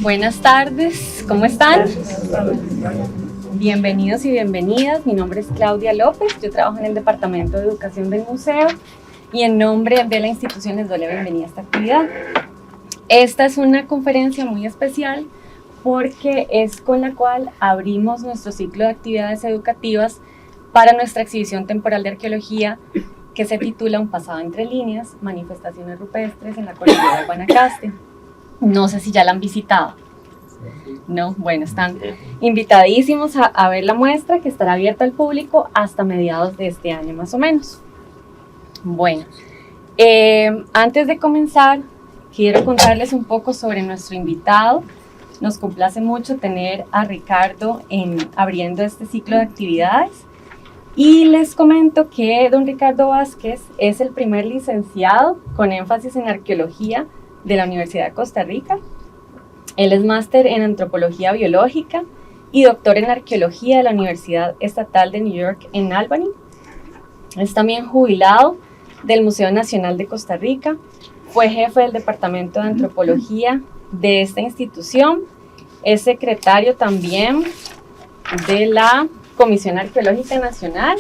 Buenas tardes, ¿cómo están? Bienvenidos y bienvenidas, mi nombre es Claudia López, yo trabajo en el Departamento de Educación del Museo y en nombre de la institución les doy la bienvenida a esta actividad. Esta es una conferencia muy especial porque es con la cual abrimos nuestro ciclo de actividades educativas para nuestra exhibición temporal de arqueología que se titula Un pasado entre líneas, manifestaciones rupestres en la cordillera de Guanacaste. No sé si ya la han visitado. No, bueno, están invitadísimos a ver la muestra que estará abierta al público hasta mediados de este año más o menos. Bueno, antes de comenzar, quiero contarles un poco sobre nuestro invitado. Nos complace mucho tener a Ricardo abriendo este ciclo de actividades. Y les comento que don Ricardo Vázquez es el primer licenciado con énfasis en arqueología de la Universidad de Costa Rica. Él es máster en antropología biológica y doctor en arqueología de la Universidad Estatal de New York en Albany. Es también jubilado del Museo Nacional de Costa Rica. Fue jefe del Departamento de Antropología de esta institución. Es secretario también de la Comisión Arqueológica Nacional.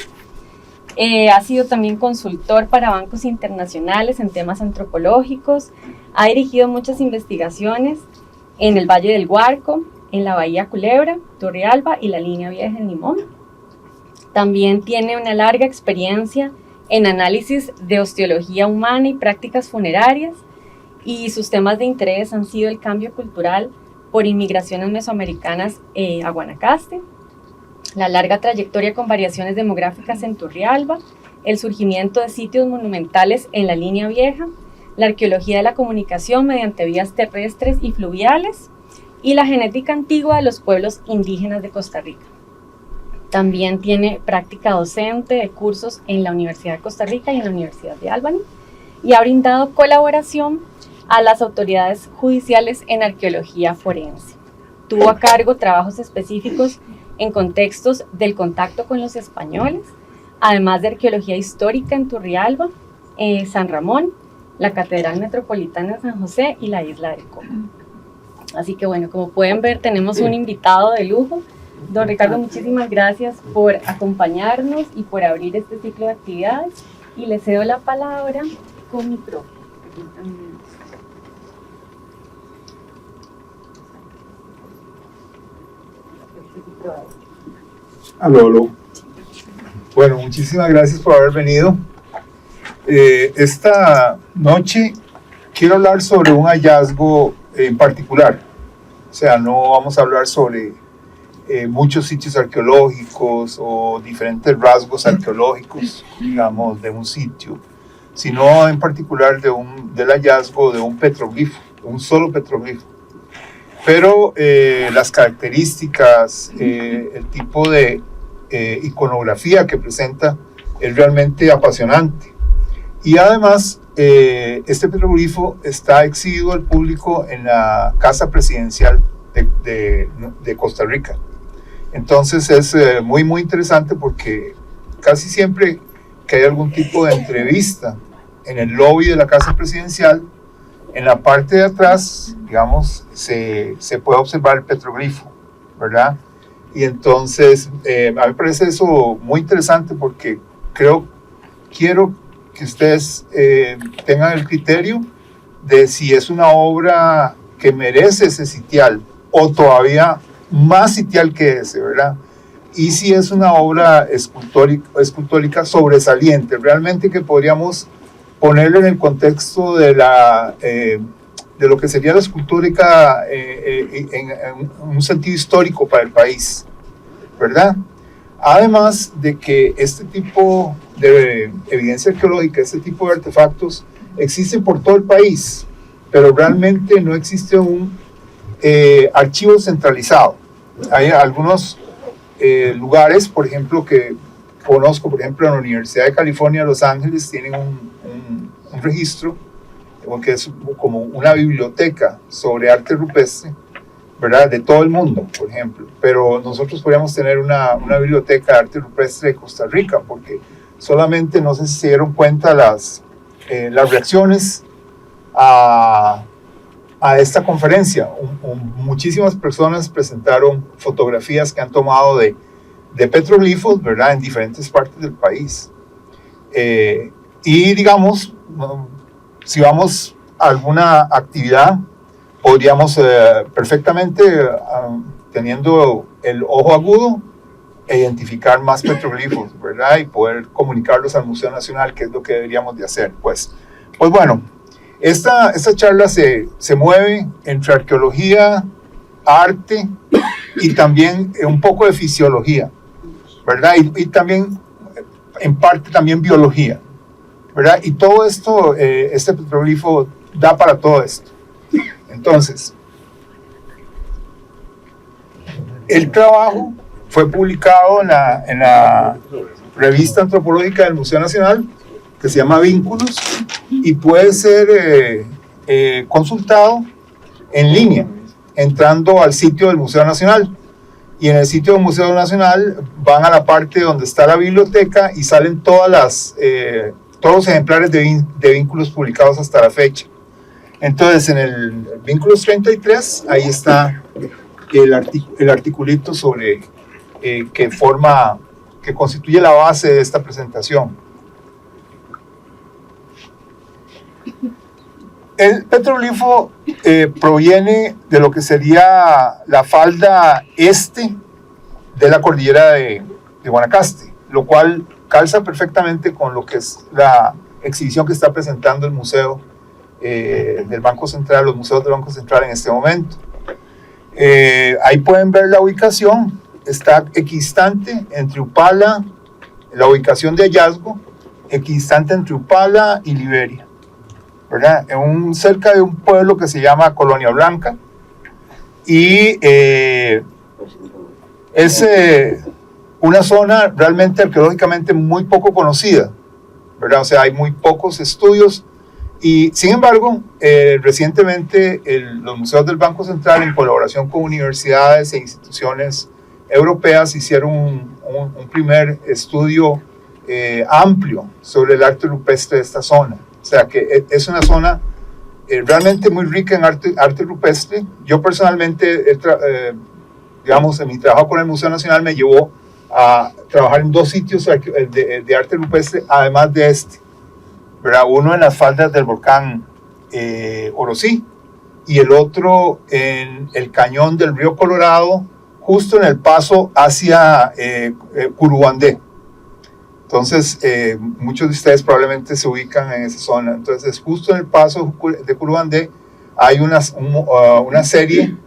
Ha sido también consultor para bancos internacionales en temas antropológicos. Ha dirigido muchas investigaciones en el Valle del Guarco, en la Bahía Culebra, Turrialba y la Línea Vieja en Limón. También tiene una larga experiencia en análisis de osteología humana y prácticas funerarias, y sus temas de interés han sido el cambio cultural por inmigraciones mesoamericanas a Guanacaste, la larga trayectoria con variaciones demográficas en Turrialba, el surgimiento de sitios monumentales en la Línea Vieja, la arqueología de la comunicación mediante vías terrestres y fluviales, y la genética antigua de los pueblos indígenas de Costa Rica. También tiene práctica docente de cursos en la Universidad de Costa Rica y en la Universidad de Albany, y ha brindado colaboración a las autoridades judiciales en arqueología forense. Tuvo a cargo trabajos específicos en contextos del contacto con los españoles, además de arqueología histórica en Turrialba, San Ramón, la Catedral Metropolitana de San José y la Isla del Coco. Así que bueno, como pueden ver, tenemos un invitado de lujo. Don Ricardo, muchísimas gracias por acompañarnos y por abrir este ciclo de actividades, y le cedo la palabra con mi profe. Aló. Bueno, muchísimas gracias por haber venido. Esta noche quiero hablar sobre un hallazgo en particular. O sea, no vamos a hablar sobre muchos sitios arqueológicos o diferentes rasgos arqueológicos, digamos, de un sitio, sino en particular del hallazgo de un petroglifo, un solo petroglifo. Pero las características, el tipo de iconografía que presenta es realmente apasionante. Y además, este petroglifo está exhibido al público en la Casa Presidencial de Costa Rica. Entonces es muy interesante porque casi siempre que hay algún tipo de entrevista en el lobby de la Casa Presidencial, en la parte de atrás, digamos, se puede observar el petroglifo, ¿verdad? Y entonces, a mí me parece eso muy interesante porque quiero que ustedes tengan el criterio de si es una obra que merece ese sitial o todavía más sitial que ese, ¿verdad? Y si es una obra escultórica sobresaliente, realmente que podríamos ponerlo en el contexto de lo que sería la escultórica en un sentido histórico para el país, ¿verdad? Además de que este tipo de evidencia arqueológica, este tipo de artefactos existen por todo el país, pero realmente no existe un archivo centralizado. Hay algunos lugares, por ejemplo, que conozco, por ejemplo, en la Universidad de California, Los Ángeles, tienen un registro, que es como una biblioteca sobre arte rupestre, ¿verdad? De todo el mundo, por ejemplo. Pero nosotros podríamos tener una biblioteca de arte rupestre de Costa Rica, porque solamente, no sé si se dieron cuenta, las reacciones a a esta conferencia. Muchísimas personas presentaron fotografías que han tomado de petroglifos, ¿verdad?, en diferentes partes del país. Y digamos, si vamos a alguna actividad, podríamos perfectamente, teniendo el ojo agudo, identificar más petroglifos, ¿verdad?, y poder comunicarlos al Museo Nacional, que es lo que deberíamos de hacer. Pues bueno, esta charla se mueve entre arqueología, arte y también un poco de fisiología, ¿verdad? Y también, en parte, también biología, ¿verdad? Y todo esto, este petroglifo da para todo esto. Entonces, el trabajo fue publicado en la revista antropológica del Museo Nacional, que se llama Vínculos, y puede ser consultado en línea, entrando al sitio del Museo Nacional. Y en el sitio del Museo Nacional van a la parte donde está la biblioteca y salen todos los ejemplares de Vínculos publicados hasta la fecha. Entonces, en el Vínculos 33, ahí está el articulito sobre que constituye la base de esta presentación. El petroglifo proviene de lo que sería la falda este de la cordillera de Guanacaste, lo cual calza perfectamente con lo que es la exhibición que está presentando el Museo del Banco Central, los museos del Banco Central en este momento. Ahí pueden ver la ubicación, está equidistante entre Upala, la ubicación de hallazgo, equidistante entre Upala y Liberia, ¿verdad? Cerca de un pueblo que se llama Colonia Blanca, y es una zona realmente arqueológicamente muy poco conocida, ¿verdad? O sea, hay muy pocos estudios, y sin embargo, recientemente los museos del Banco Central, en colaboración con universidades e instituciones europeas, hicieron un primer estudio amplio sobre el arte rupestre de esta zona. O sea, que es una zona realmente muy rica en arte rupestre. Yo personalmente, digamos, en mi trabajo con el Museo Nacional me llevó a trabajar en 2 sitios de arte rupestre, además de este, ¿verdad? Uno en las faldas del volcán Orosí, y el otro en el cañón del río Colorado, justo en el paso hacia Curubandé. Entonces, muchos de ustedes probablemente se ubican en esa zona. Entonces, justo en el paso de Curubandé hay una serie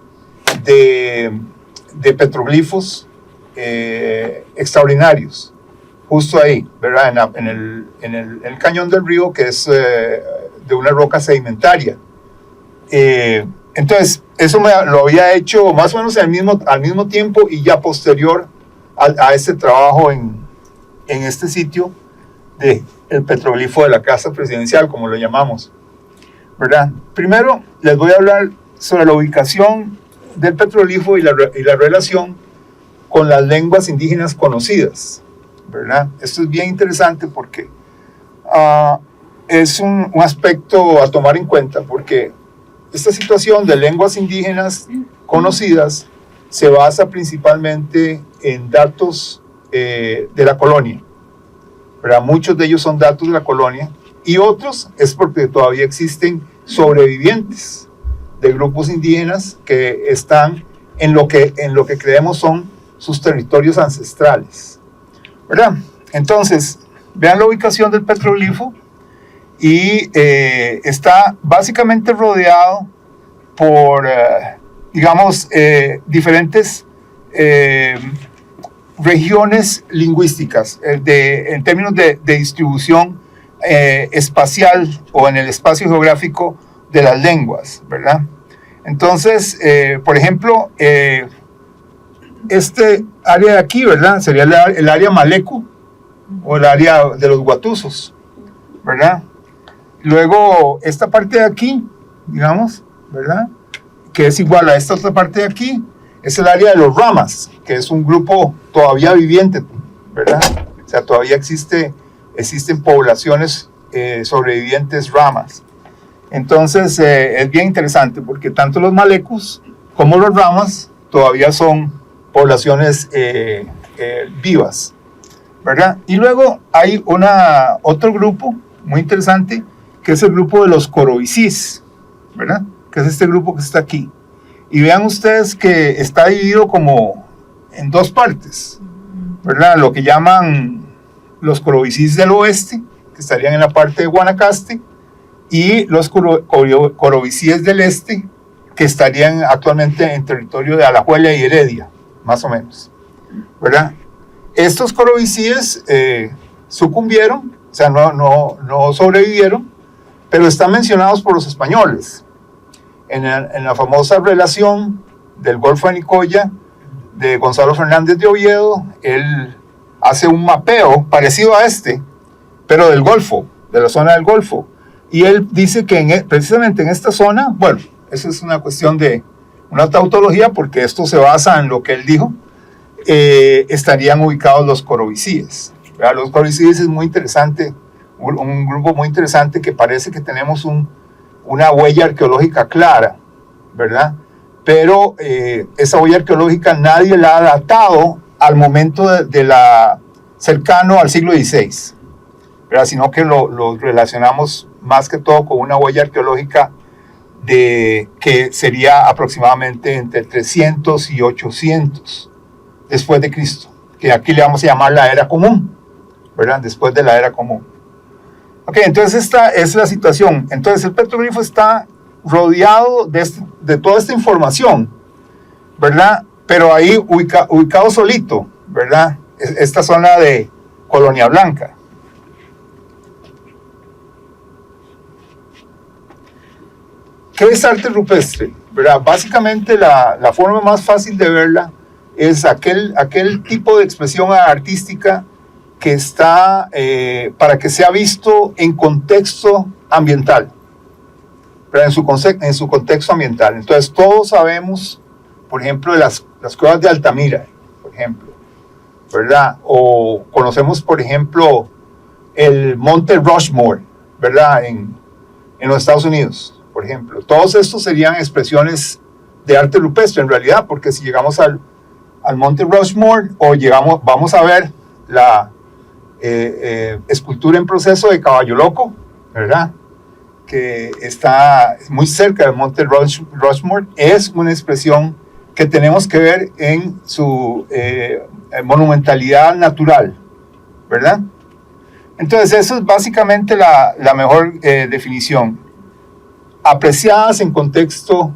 de petroglifos extraordinarios, justo ahí, ¿verdad? En el cañón del río, que es de una roca sedimentaria. Entonces, eso lo había hecho más o menos al mismo tiempo, y ya posterior a este trabajo en este sitio del petroglifo de la Casa Presidencial, como lo llamamos, ¿verdad? Primero les voy a hablar sobre la ubicación del petroglifo y la relación con las lenguas indígenas conocidas, ¿verdad? Esto es bien interesante porque es un aspecto a tomar en cuenta, porque esta situación de lenguas indígenas conocidas se basa principalmente en datos de la colonia, ¿verdad? Muchos de ellos son datos de la colonia, y otros es porque todavía existen sobrevivientes de grupos indígenas que están en lo que creemos son sus territorios ancestrales, ¿verdad? Entonces, vean la ubicación del petroglifo, y está básicamente rodeado por, digamos, diferentes regiones lingüísticas, en términos de distribución espacial, o en el espacio geográfico de las lenguas, ¿verdad? Entonces, por ejemplo, este área de aquí, ¿verdad?, sería el área Malecu, o el área de los Guatusos, ¿verdad? Luego, esta parte de aquí, digamos, ¿verdad?, que es igual a esta otra parte de aquí, es el área de los Ramas, que es un grupo todavía viviente, ¿verdad? O sea, todavía existen poblaciones sobrevivientes Ramas. Entonces es bien interesante porque tanto los malecos como los ramas todavía son poblaciones vivas, ¿verdad? Y luego hay otro grupo muy interesante que es el grupo de los corobicies, ¿verdad? Que es este grupo que está aquí. Y vean ustedes que está dividido como en dos partes, ¿verdad? Lo que llaman los corobicies del oeste, que estarían en la parte de Guanacaste, y los corobicies del este, que estarían actualmente en territorio de Alajuela y Heredia, más o menos, ¿verdad? Estos corobicies sucumbieron, o sea, no sobrevivieron, pero están mencionados por los españoles en la famosa relación del Golfo de Nicoya de Gonzalo Fernández de Oviedo. Él hace un mapeo parecido a este, pero del Golfo, de la zona del Golfo. Y él dice que precisamente en esta zona, bueno, eso es una cuestión de una tautología, porque esto se basa en lo que él dijo, estarían ubicados los corobicies. Los corobicies es muy interesante, un grupo muy interesante que parece que tenemos una huella arqueológica clara, ¿verdad? Pero esa huella arqueológica nadie la ha datado al momento cercano al siglo XVI, ¿verdad? Sino que lo relacionamos más que todo con una huella arqueológica que sería aproximadamente entre 300 y 800 después de Cristo, que aquí le vamos a llamar la era común, ¿verdad? Después de la era común. Ok, entonces esta es la situación. Entonces el petroglifo está rodeado de toda esta información, ¿verdad? Pero ahí ubicado solito, ¿verdad? Esta zona de Colonia Blanca. ¿Qué es arte rupestre? ¿Verdad? Básicamente la forma más fácil de verla es aquel tipo de expresión artística que está para que sea visto en contexto ambiental, ¿verdad? En su contexto ambiental. Entonces todos sabemos, por ejemplo, de las cuevas de Altamira, por ejemplo, ¿verdad? O conocemos, por ejemplo, el Monte Rushmore, ¿verdad? En los Estados Unidos, por ejemplo. Todos estos serían expresiones de arte rupestre en realidad, porque si llegamos al Monte Rushmore vamos a ver la escultura en proceso de Caballo Loco, ¿verdad? Que está muy cerca del Monte Rushmore. Es una expresión que tenemos que ver en su monumentalidad natural, ¿verdad? Entonces eso es básicamente la mejor definición, apreciadas en contexto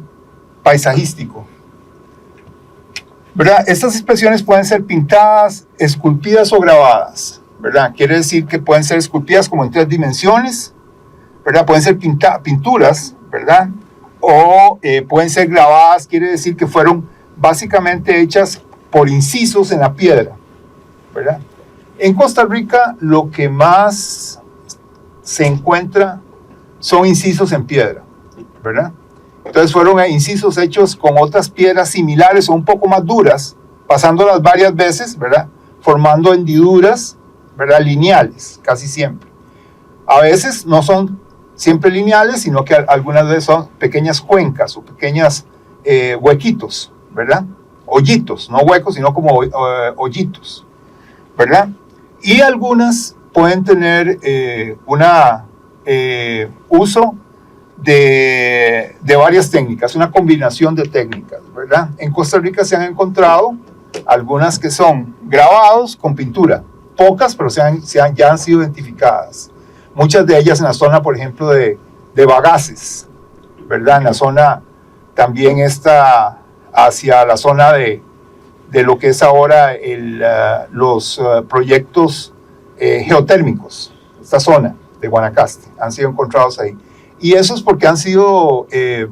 paisajístico, ¿verdad? Estas expresiones pueden ser pintadas, esculpidas o grabadas, ¿verdad? Quiere decir que pueden ser esculpidas como en 3 dimensiones, ¿verdad? Pueden ser pinturas, ¿verdad? O pueden ser grabadas, quiere decir que fueron básicamente hechas por incisos en la piedra, ¿verdad? En Costa Rica lo que más se encuentra son incisos en piedra, ¿verdad? Entonces fueron incisos hechos con otras piedras similares o un poco más duras, pasándolas varias veces, ¿verdad? Formando hendiduras, ¿verdad? Lineales, casi siempre. A veces no son siempre lineales, sino que algunas veces son pequeñas cuencas o pequeñas huequitos, ¿verdad? Hoyitos, no huecos, sino como hoyitos, ¿verdad? Y algunas pueden tener uso de varias técnicas, una combinación de técnicas, ¿verdad? En Costa Rica se han encontrado algunas que son grabados con pintura, pocas, pero ya han sido identificadas. Muchas de ellas en la zona, por ejemplo, de Bagaces, ¿verdad? En la zona también está hacia la zona de lo que es ahora los proyectos geotérmicos, esta zona de Guanacaste, han sido encontrados ahí. Y eso es porque han sido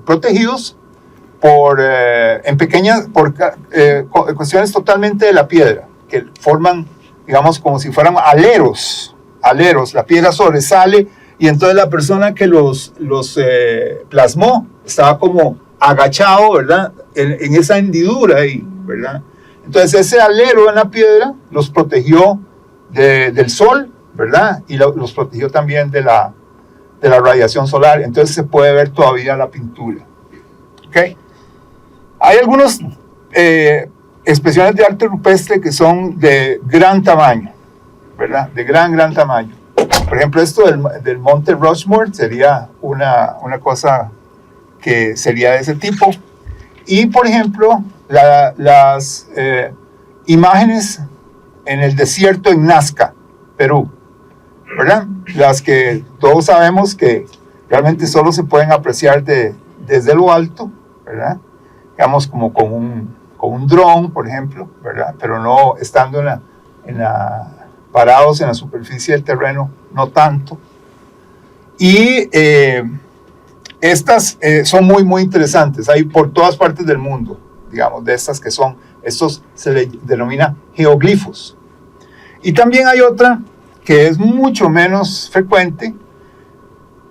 protegidos por cuestiones totalmente de la piedra, que forman, digamos, como si fueran aleros. La piedra sobresale y entonces la persona que los plasmó estaba como agachado, ¿verdad? En esa hendidura ahí, ¿verdad? Entonces ese alero en la piedra los protegió del sol, ¿verdad? Y los protegió también de de la radiación solar, entonces se puede ver todavía la pintura. ¿Okay? Hay algunos expresiones de arte rupestre que son de gran tamaño, ¿verdad? De gran tamaño. Por ejemplo, esto del Monte Rushmore sería una cosa que sería de ese tipo. Y, por ejemplo, las imágenes en el desierto en Nazca, Perú, ¿verdad? Las que todos sabemos que realmente solo se pueden apreciar desde lo alto, ¿verdad? Digamos como con un dron, por ejemplo, ¿verdad? Pero no estando parados en la superficie del terreno, no tanto. Y estas son muy interesantes, hay por todas partes del mundo, digamos, de estas que son, estos se le denomina geoglifos. Y también hay otra que es mucho menos frecuente,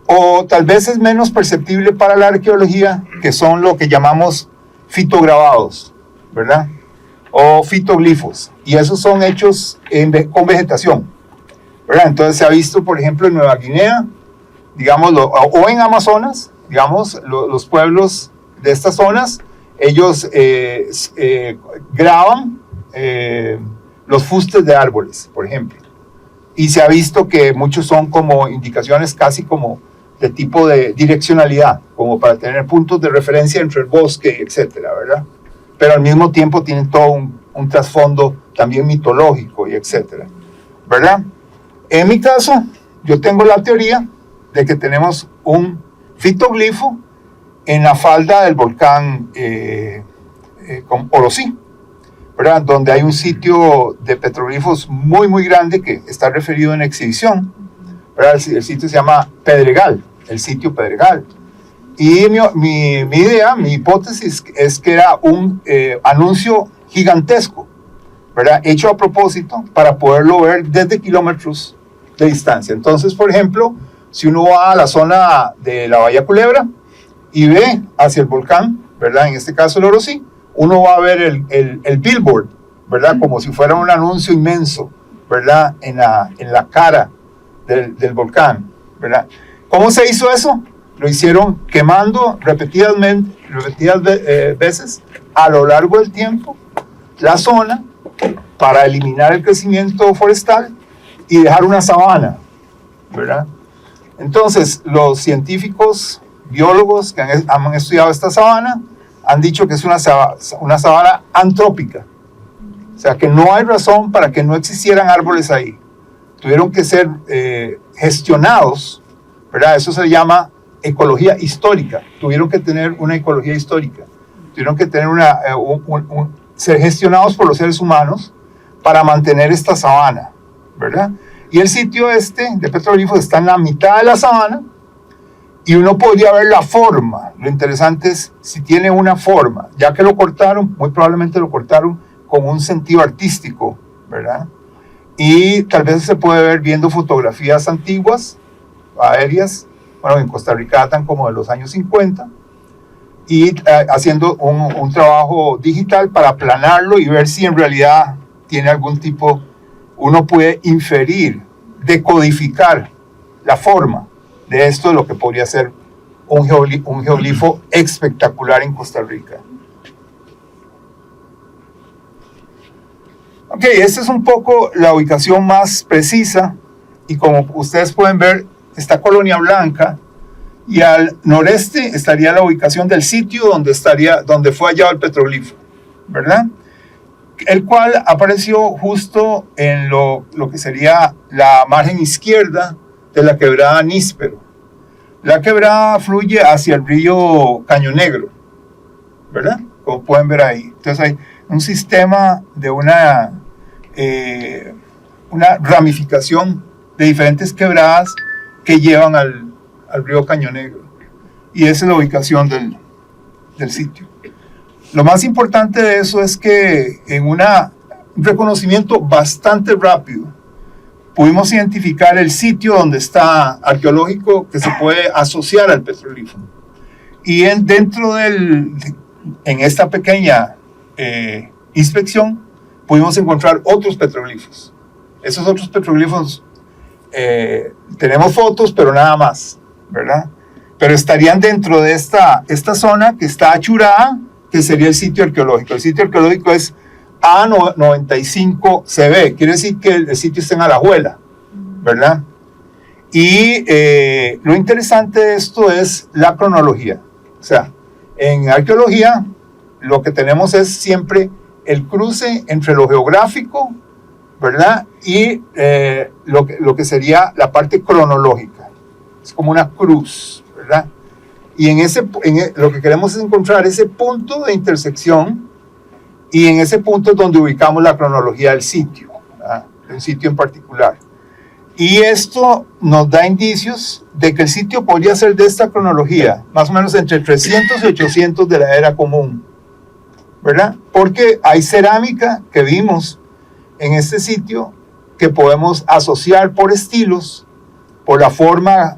o tal vez es menos perceptible para la arqueología, que son lo que llamamos fitograbados, ¿verdad? O fitoglifos, y esos son hechos con vegetación, ¿verdad? Entonces se ha visto, por ejemplo, en Nueva Guinea, digamos, o en Amazonas, digamos, los pueblos de estas zonas, ellos graban los fustes de árboles, por ejemplo, y se ha visto que muchos son como indicaciones casi como de tipo de direccionalidad, como para tener puntos de referencia entre el bosque, etcétera, ¿verdad? Pero al mismo tiempo tienen todo un trasfondo también mitológico y etcétera, ¿verdad? En mi caso, yo tengo la teoría de que tenemos un fitoglifo en la falda del volcán Orosí, ¿verdad? Donde hay un sitio de petroglifos muy grande que está referido en exhibición, ¿verdad? El sitio se llama Pedregal, el sitio Pedregal. Y mi idea, mi hipótesis es que era un anuncio gigantesco, ¿verdad? Hecho a propósito para poderlo ver desde kilómetros de distancia. Entonces, por ejemplo, si uno va a la zona de la Bahía Culebra y ve hacia el volcán, ¿verdad? En este caso el Orosí, uno va a ver el billboard, ¿verdad? Como si fuera un anuncio inmenso, ¿verdad? En la cara del volcán, ¿verdad? ¿Cómo se hizo eso? Lo hicieron quemando repetidas veces a lo largo del tiempo la zona para eliminar el crecimiento forestal y dejar una sabana, ¿verdad? Entonces, los científicos, biólogos que han estudiado esta sabana han dicho que es una sabana antrópica, o sea que no hay razón para que no existieran árboles ahí. Tuvieron que ser gestionados, ¿verdad? Eso se llama ecología histórica. Tuvieron que tener una ecología histórica. Tuvieron que tener ser gestionados por los seres humanos para mantener esta sabana, ¿verdad? Y el sitio de petroglifos está en la mitad de la sabana y uno podría ver la forma. Lo interesante es si tiene una forma. Ya que lo cortaron, muy probablemente lo cortaron con un sentido artístico, ¿verdad? Y tal vez se puede ver viendo fotografías antiguas, aéreas, bueno, en Costa Rica datan como de los años 50, y haciendo un trabajo digital para aplanarlo y ver si en realidad tiene algún tipo, uno puede inferir, decodificar la forma de esto, de lo que podría ser un geoglifo espectacular en Costa Rica. Ok, esta es un poco la ubicación más precisa, y como ustedes pueden ver, está Colonia Blanca, y al noreste estaría la ubicación del sitio donde fue hallado el petroglifo, ¿verdad? El cual apareció justo en lo que sería la margen izquierda de la quebrada Níspero. La quebrada fluye hacia el río Caño Negro, ¿verdad? Como pueden ver ahí. Entonces hay un sistema de una ramificación de diferentes quebradas que llevan al río Caño Negro, y esa es la ubicación del sitio. Lo más importante de eso es que en un reconocimiento bastante rápido pudimos identificar el sitio donde está arqueológico que se puede asociar al petroglifo, y en esta pequeña inspección pudimos encontrar otros petroglifos. Esos otros petroglifos tenemos fotos, pero nada más, ¿verdad? Pero estarían dentro de esta zona que está achurada, que sería el sitio arqueológico. El sitio arqueológico es A95CB, quiere decir que el sitio está en Alajuela, ¿verdad? Y lo interesante de esto es la cronología. O sea, en arqueología lo que tenemos es siempre el cruce entre lo geográfico, ¿verdad? Y lo que sería la parte cronológica. Es como una cruz, ¿verdad? Y lo que queremos es encontrar ese punto de intersección, y en ese punto es donde ubicamos la cronología del sitio, ¿verdad? De un sitio en particular. Y esto nos da indicios de que el sitio podría ser de esta cronología, más o menos entre 300 y 800 de la era común, ¿verdad? Porque hay cerámica que vimos en este sitio que podemos asociar por estilos, por la forma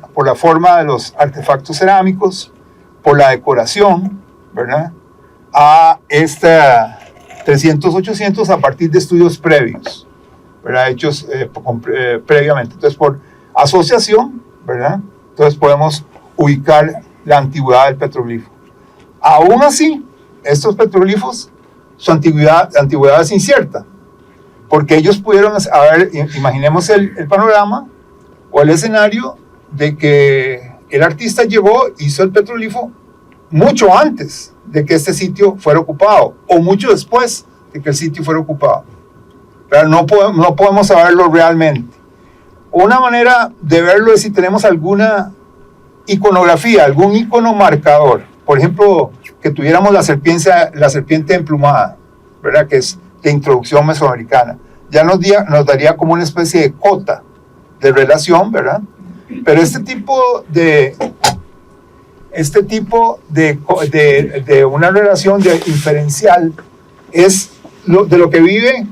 de los artefactos cerámicos, por la decoración, ¿verdad? A esta 300-800 a partir de estudios previos, ¿verdad? Hechos previamente. Entonces, por asociación, ¿verdad? Entonces podemos ubicar la antigüedad del petroglifo. Aún así, estos petroglifos, su antigüedad es incierta, porque ellos pudieron imaginemos el panorama o el escenario de que el artista llegó, hizo el petroglifo mucho antes de que este sitio fuera ocupado, o mucho después de que el sitio fuera ocupado. Pero no podemos saberlo realmente. Una manera de verlo es si tenemos alguna iconografía, algún icono marcador. Por ejemplo, que tuviéramos la serpiente emplumada, ¿verdad? Que es de introducción mesoamericana. Ya nos daría como una especie de cota de relación, ¿verdad? Pero este tipo de una relación inferencial es de lo que vive,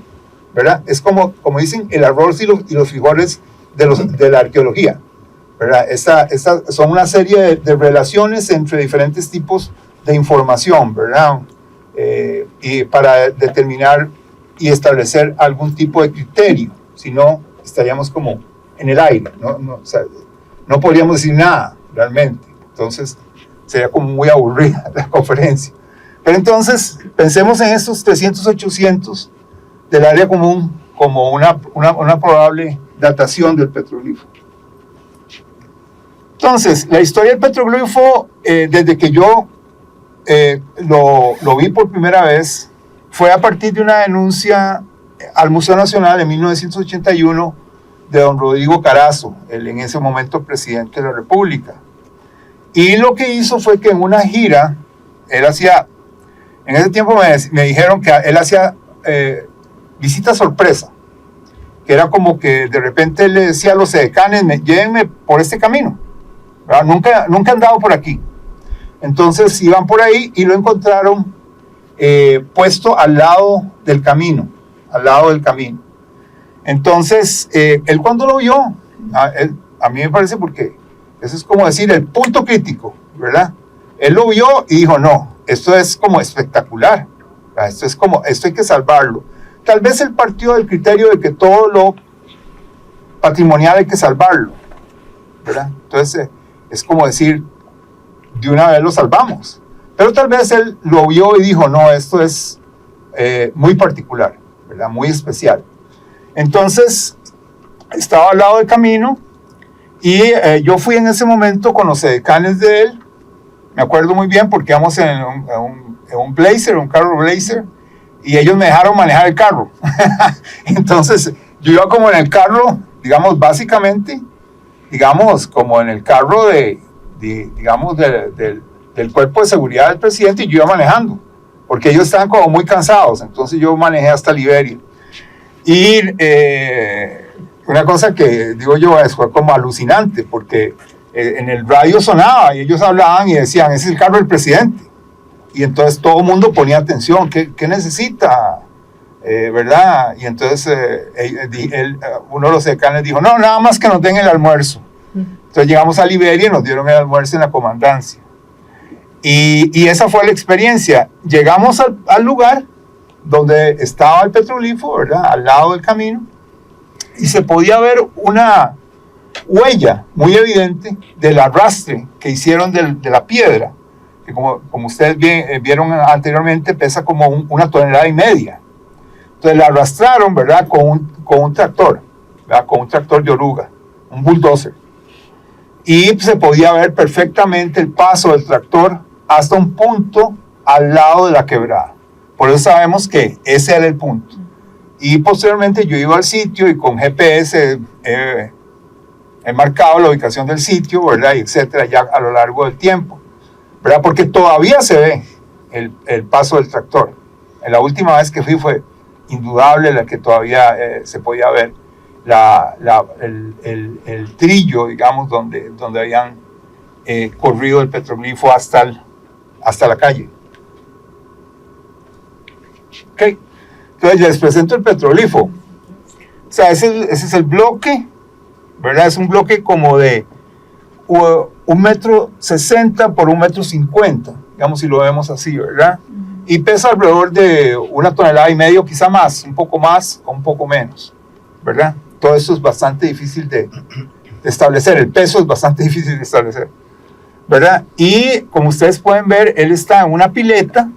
¿verdad? Es como dicen, el arroz y los frijoles de la arqueología, ¿verdad? Son una serie de relaciones entre diferentes tipos de información, ¿verdad? Y para determinar y establecer algún tipo de criterio, si no estaríamos como en el aire, o sea, no podríamos decir nada realmente. Entonces sería como muy aburrida la conferencia. Pero entonces pensemos en estos 300-800 del área común como una probable datación del petroglifo. Entonces, la historia del petroglifo, desde que yo lo vi por primera vez, fue a partir de una denuncia al Museo Nacional en 1981 de don Rodrigo Carazo, el en ese momento presidente de la República. Y lo que hizo fue que en una gira, él hacía, en ese tiempo me dijeron que él hacía visita sorpresa, que era como que de repente él le decía a los edecanes, llévenme por este camino, ¿verdad? Nunca han andado por aquí. Entonces iban por ahí y lo encontraron puesto al lado del camino, Entonces, él cuando lo vio, a mí me parece, porque eso es como decir el punto crítico, ¿verdad? Él lo vio y dijo, no, esto es como espectacular, ¿verdad? Esto hay que salvarlo. Tal vez él partió del criterio de que todo lo patrimonial hay que salvarlo, ¿verdad? Entonces, es como decir, de una vez lo salvamos. Pero tal vez él lo vio y dijo, no, esto es muy particular, ¿verdad? Muy especial. Entonces, estaba al lado del camino y yo fui en ese momento con los edecanes de él. Me acuerdo muy bien porque íbamos en un Blazer, un carro Blazer, y ellos me dejaron manejar el carro. Entonces, yo iba como en el carro, digamos, básicamente, digamos, como en el carro del cuerpo de seguridad del presidente, y yo iba manejando, porque ellos estaban como muy cansados. Entonces yo manejé hasta Liberia. Y una cosa que digo yo fue como alucinante, porque en el radio sonaba y ellos hablaban y decían, ese es el carro del presidente. Y entonces todo el mundo ponía atención, ¿qué necesita? ¿Verdad? Y entonces uno de los decanes dijo, no, nada más que nos den el almuerzo. Entonces llegamos a Liberia y nos dieron el almuerzo en la comandancia. Y esa fue la experiencia. Llegamos al lugar donde estaba el petroglifo, ¿verdad? Al lado del camino, y se podía ver huella muy evidente del arrastre que hicieron de la piedra, que como ustedes vieron anteriormente, pesa como 1,5 toneladas. Entonces la arrastraron, ¿verdad?, con un tractor, ¿verdad?, con un tractor de oruga, un bulldozer. Y se podía ver perfectamente el paso del tractor hasta un punto al lado de la quebrada. Por eso sabemos que ese era el punto. Y posteriormente yo iba al sitio y con GPS he marcado la ubicación del sitio, ¿verdad?, y etcétera, ya a lo largo del tiempo, ¿verdad?, porque todavía se ve el paso del tractor. La última vez que fui fue indudable la que todavía se podía ver el trillo, digamos, donde habían corrido el petroglifo hasta la calle. Okay. Entonces les presento el petroglifo. O sea, ese es el bloque, ¿verdad? Es un bloque como de 1,60 m por 1,50 m, digamos, si lo vemos así, ¿verdad? Y pesa alrededor de 1,5 toneladas, quizá más o un poco menos, ¿verdad? Todo esto es bastante difícil de establecer, el peso es bastante difícil de establecer, ¿verdad? Y como ustedes pueden ver, él está en una pileta,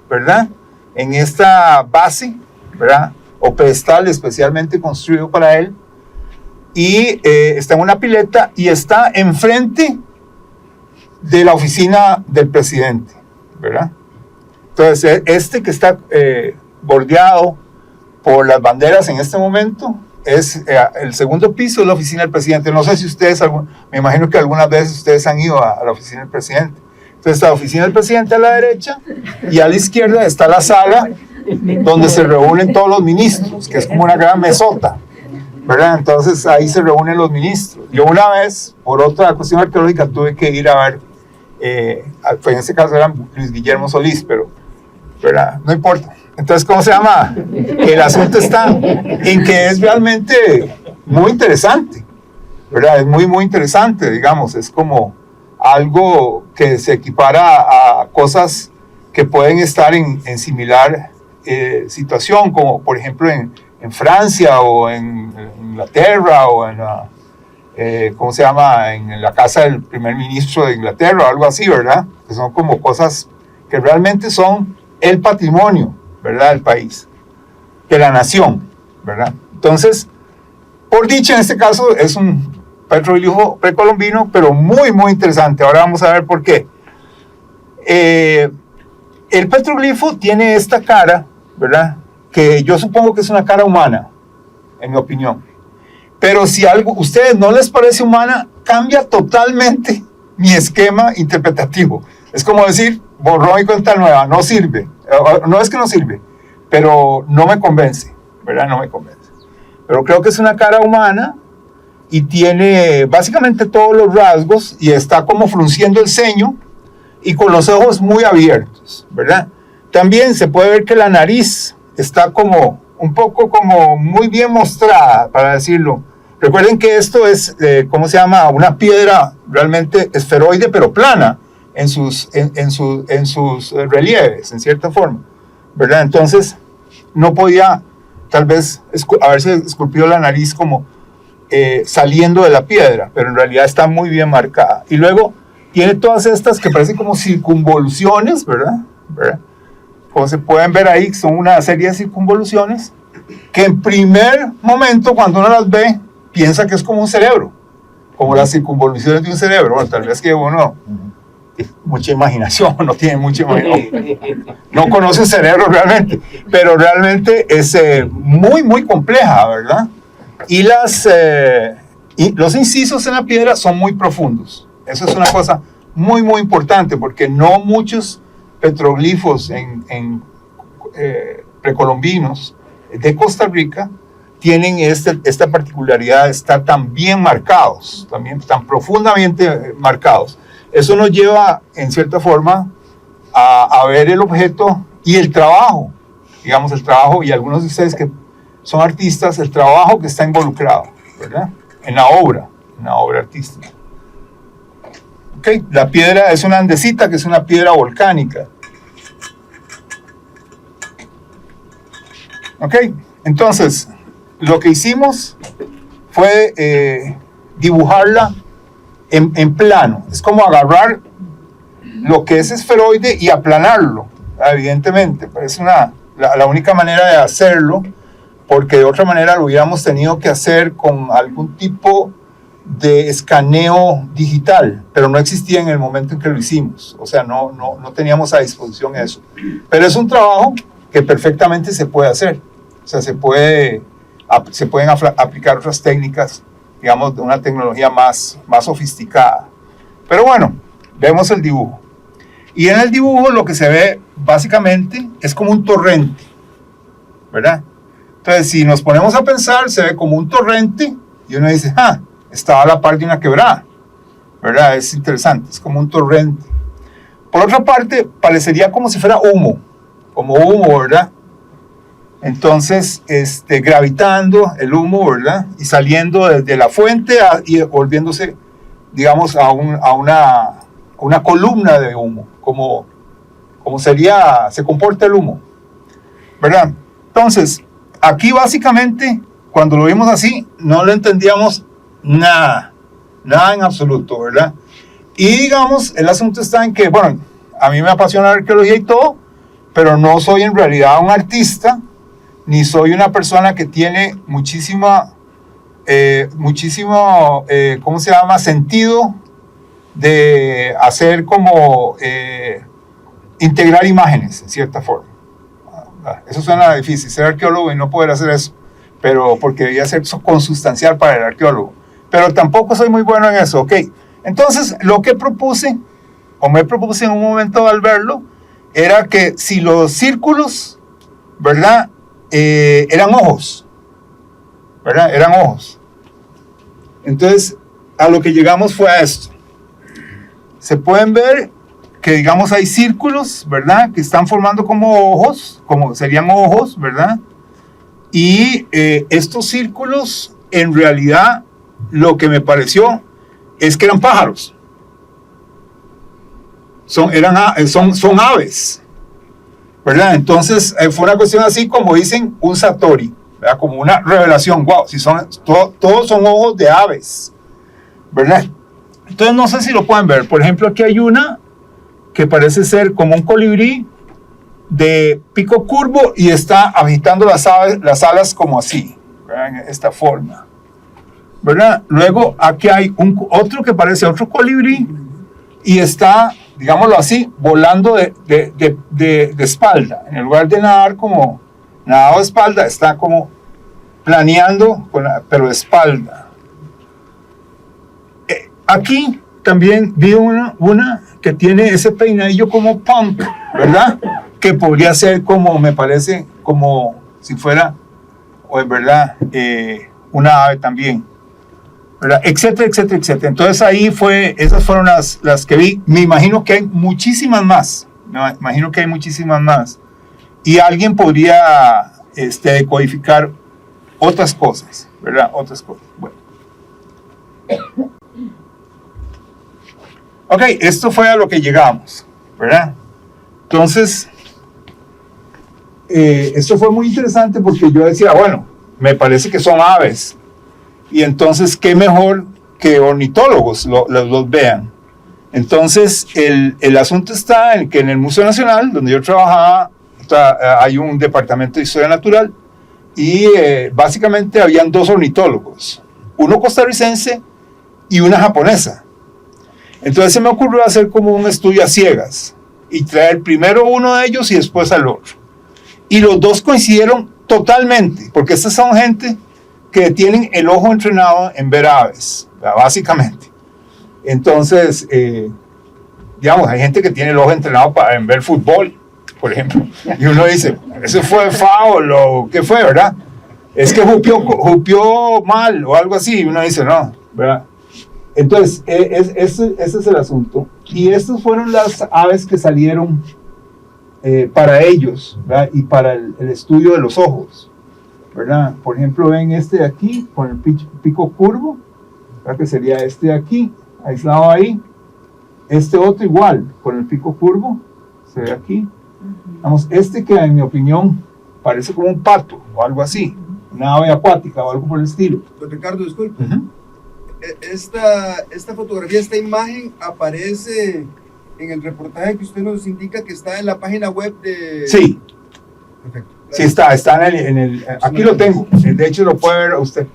¿verdad?, en esta base, ¿verdad?, o pedestal especialmente construido para él, y está en una pileta y está enfrente de la oficina del presidente, ¿verdad? Entonces, este que está bordeado por las banderas en este momento es el segundo piso de la oficina del presidente. No sé si ustedes, me imagino que algunas veces ustedes han ido a la oficina del presidente. Entonces está la oficina del presidente a la derecha y a la izquierda está la sala donde se reúnen todos los ministros, que es como una gran mesota, ¿verdad? Entonces ahí se reúnen los ministros. Yo una vez, por otra cuestión arqueológica, tuve que ir a ver, en este caso era Luis Guillermo Solís, pero ¿verdad?, no importa. Entonces, ¿cómo se llama? El asunto está en que es realmente muy interesante, ¿verdad? Es muy, muy interesante, digamos, es como algo que se equipara a cosas que pueden estar en similar situación, como por ejemplo en Francia o en Inglaterra o ¿cómo se llama?, en la casa del primer ministro de Inglaterra o algo así, ¿verdad? Que son como cosas que realmente son el patrimonio, ¿verdad?, del país, de la nación, ¿verdad? Entonces, por dicha, en este caso es un petroglifo precolombino, pero muy, muy interesante. Ahora vamos a ver por qué. El petroglifo tiene esta cara, ¿verdad?, que yo supongo que es una cara humana, en mi opinión. Pero si algo a ustedes no les parece humana, cambia totalmente mi esquema interpretativo. Es como decir, borrón y cuenta nueva, no sirve. No es que no sirve, pero no me convence, ¿verdad? No me convence. Pero creo que es una cara humana y tiene básicamente todos los rasgos y está como frunciendo el ceño y con los ojos muy abiertos, ¿verdad? También se puede ver que la nariz está como un poco como muy bien mostrada, para decirlo. Recuerden que esto es, ¿cómo se llama?, una piedra realmente esferoide, pero plana en sus relieves, en cierta forma, ¿verdad? Entonces, no podía tal vez haberse esculpido la nariz como saliendo de la piedra, pero en realidad está muy bien marcada. Y luego tiene todas estas que parecen como circunvoluciones, ¿verdad? Como se pueden ver ahí, son una serie de circunvoluciones que en primer momento, cuando uno las ve, piensa que es como un cerebro, como las circunvoluciones de un cerebro. Bueno, tal vez que uno mucha imaginación, no tiene mucha imaginación, no conoce el cerebro realmente, pero realmente es muy, muy compleja, ¿verdad? Y los incisos en la piedra son muy profundos. Eso es una cosa muy, muy importante, porque no muchos petroglifos precolombinos de Costa Rica tienen esta particularidad de estar tan bien marcados, también tan profundamente marcados. Eso nos lleva, en cierta forma, a ver el objeto y el trabajo, digamos, el trabajo, y algunos de ustedes que son artistas, el trabajo que está involucrado, ¿verdad?, en la obra artística. Okay. La piedra es una andesita, que es una piedra volcánica. Ok, entonces, lo que hicimos fue dibujarla en plano. Es como agarrar lo que es esferoide y aplanarlo, evidentemente. Pero es la única manera de hacerlo, porque de otra manera lo hubiéramos tenido que hacer con algún tipo de escaneo digital, pero no existía en el momento en que lo hicimos. O sea, no teníamos a disposición eso. Pero es un trabajo que perfectamente se puede hacer. O sea, se pueden aplicar otras técnicas, digamos, de una tecnología más sofisticada. Pero bueno, vemos el dibujo. Y en el dibujo lo que se ve básicamente es como un torrente, ¿verdad? Entonces, si nos ponemos a pensar, se ve como un torrente y uno dice, estaba a la par de una quebrada, ¿verdad? Es interesante, es como un torrente. Por otra parte, parecería como si fuera humo, ¿verdad? Entonces, gravitando el humo, ¿verdad? Y saliendo desde la fuente y volviéndose, digamos, a una columna de humo, como se comporta el humo, ¿verdad? Entonces, aquí básicamente, cuando lo vimos así, no lo entendíamos nada en absoluto, ¿verdad? Y digamos, el asunto está en que, bueno, a mí me apasiona la arqueología y todo, pero no soy en realidad un artista, ni soy una persona que tiene muchísimo, ¿cómo se llama? Sentido de hacer como integrar imágenes, en cierta forma. Eso suena difícil, ser arqueólogo y no poder hacer eso, pero porque debía ser consustancial para el arqueólogo. Pero tampoco soy muy bueno en eso, ¿ok? Entonces, lo que me propuse en un momento al verlo, era que si los círculos, ¿verdad? Eran ojos, ¿verdad? Eran ojos. Entonces, a lo que llegamos fue a esto. Se pueden ver que, digamos, hay círculos, ¿verdad? Que están formando como ojos, como serían ojos, ¿verdad? Y estos círculos, en realidad, lo que me pareció es que eran pájaros. Son aves, ¿verdad? Entonces, fue una cuestión así como dicen un satori, ¿verdad? Como una revelación. Wow, si todos son ojos de aves, ¿verdad? Entonces, no sé si lo pueden ver. Por ejemplo, aquí hay una que parece ser como un colibrí de pico curvo y está agitando las alas como así, ¿verdad? En esta forma, ¿verdad? Luego, aquí hay otro que parece otro colibrí y está, digámoslo así, volando de espalda. En lugar de nadar como nadado de espalda, está como planeando, pero de espalda. Aquí también vi una que tiene ese peinadillo como punk, ¿verdad? Que podría ser como, me parece, como si fuera, o en verdad, una ave también, ¿verdad? Etcétera, etcétera, etcétera. Entonces esas fueron las que vi. Me imagino que hay muchísimas más. Y alguien podría decodificar otras cosas, ¿verdad? Otras cosas. Bueno. Ok, esto fue a lo que llegamos, ¿verdad? Entonces, esto fue muy interesante porque yo decía, bueno, me parece que son aves. Y entonces, ¿qué mejor que ornitólogos los vean? Entonces, el asunto está en que en el Museo Nacional, donde yo trabajaba, hay un departamento de historia natural y básicamente habían dos ornitólogos, uno costarricense y una japonesa. Entonces se me ocurrió hacer como un estudio a ciegas y traer primero uno de ellos y después al otro. Y los dos coincidieron totalmente, porque estas son gente que tienen el ojo entrenado en ver aves, básicamente. Entonces, digamos, hay gente que tiene el ojo entrenado en ver fútbol, por ejemplo. Y uno dice, ¿eso fue foul o qué fue, verdad? Es que jupió mal o algo así. Y uno dice, no, ¿verdad? Entonces, ese es el asunto. Y estas fueron las aves que salieron para ellos, ¿verdad? Y para el estudio de los ojos, ¿verdad? Por ejemplo, ven este de aquí, con el pico curvo, ¿verdad? Que sería este de aquí, aislado ahí. Este otro igual, con el pico curvo, se ve aquí. Vamos, este que en mi opinión parece como un pato o algo así, una ave acuática o algo por el estilo. Don Ricardo, disculpe. esta fotografía, esta imagen aparece en el reportaje que usted nos indica que está en la página web de... Sí. Perfecto. Sí, está en el aquí lo tengo, de hecho lo puede ver usted.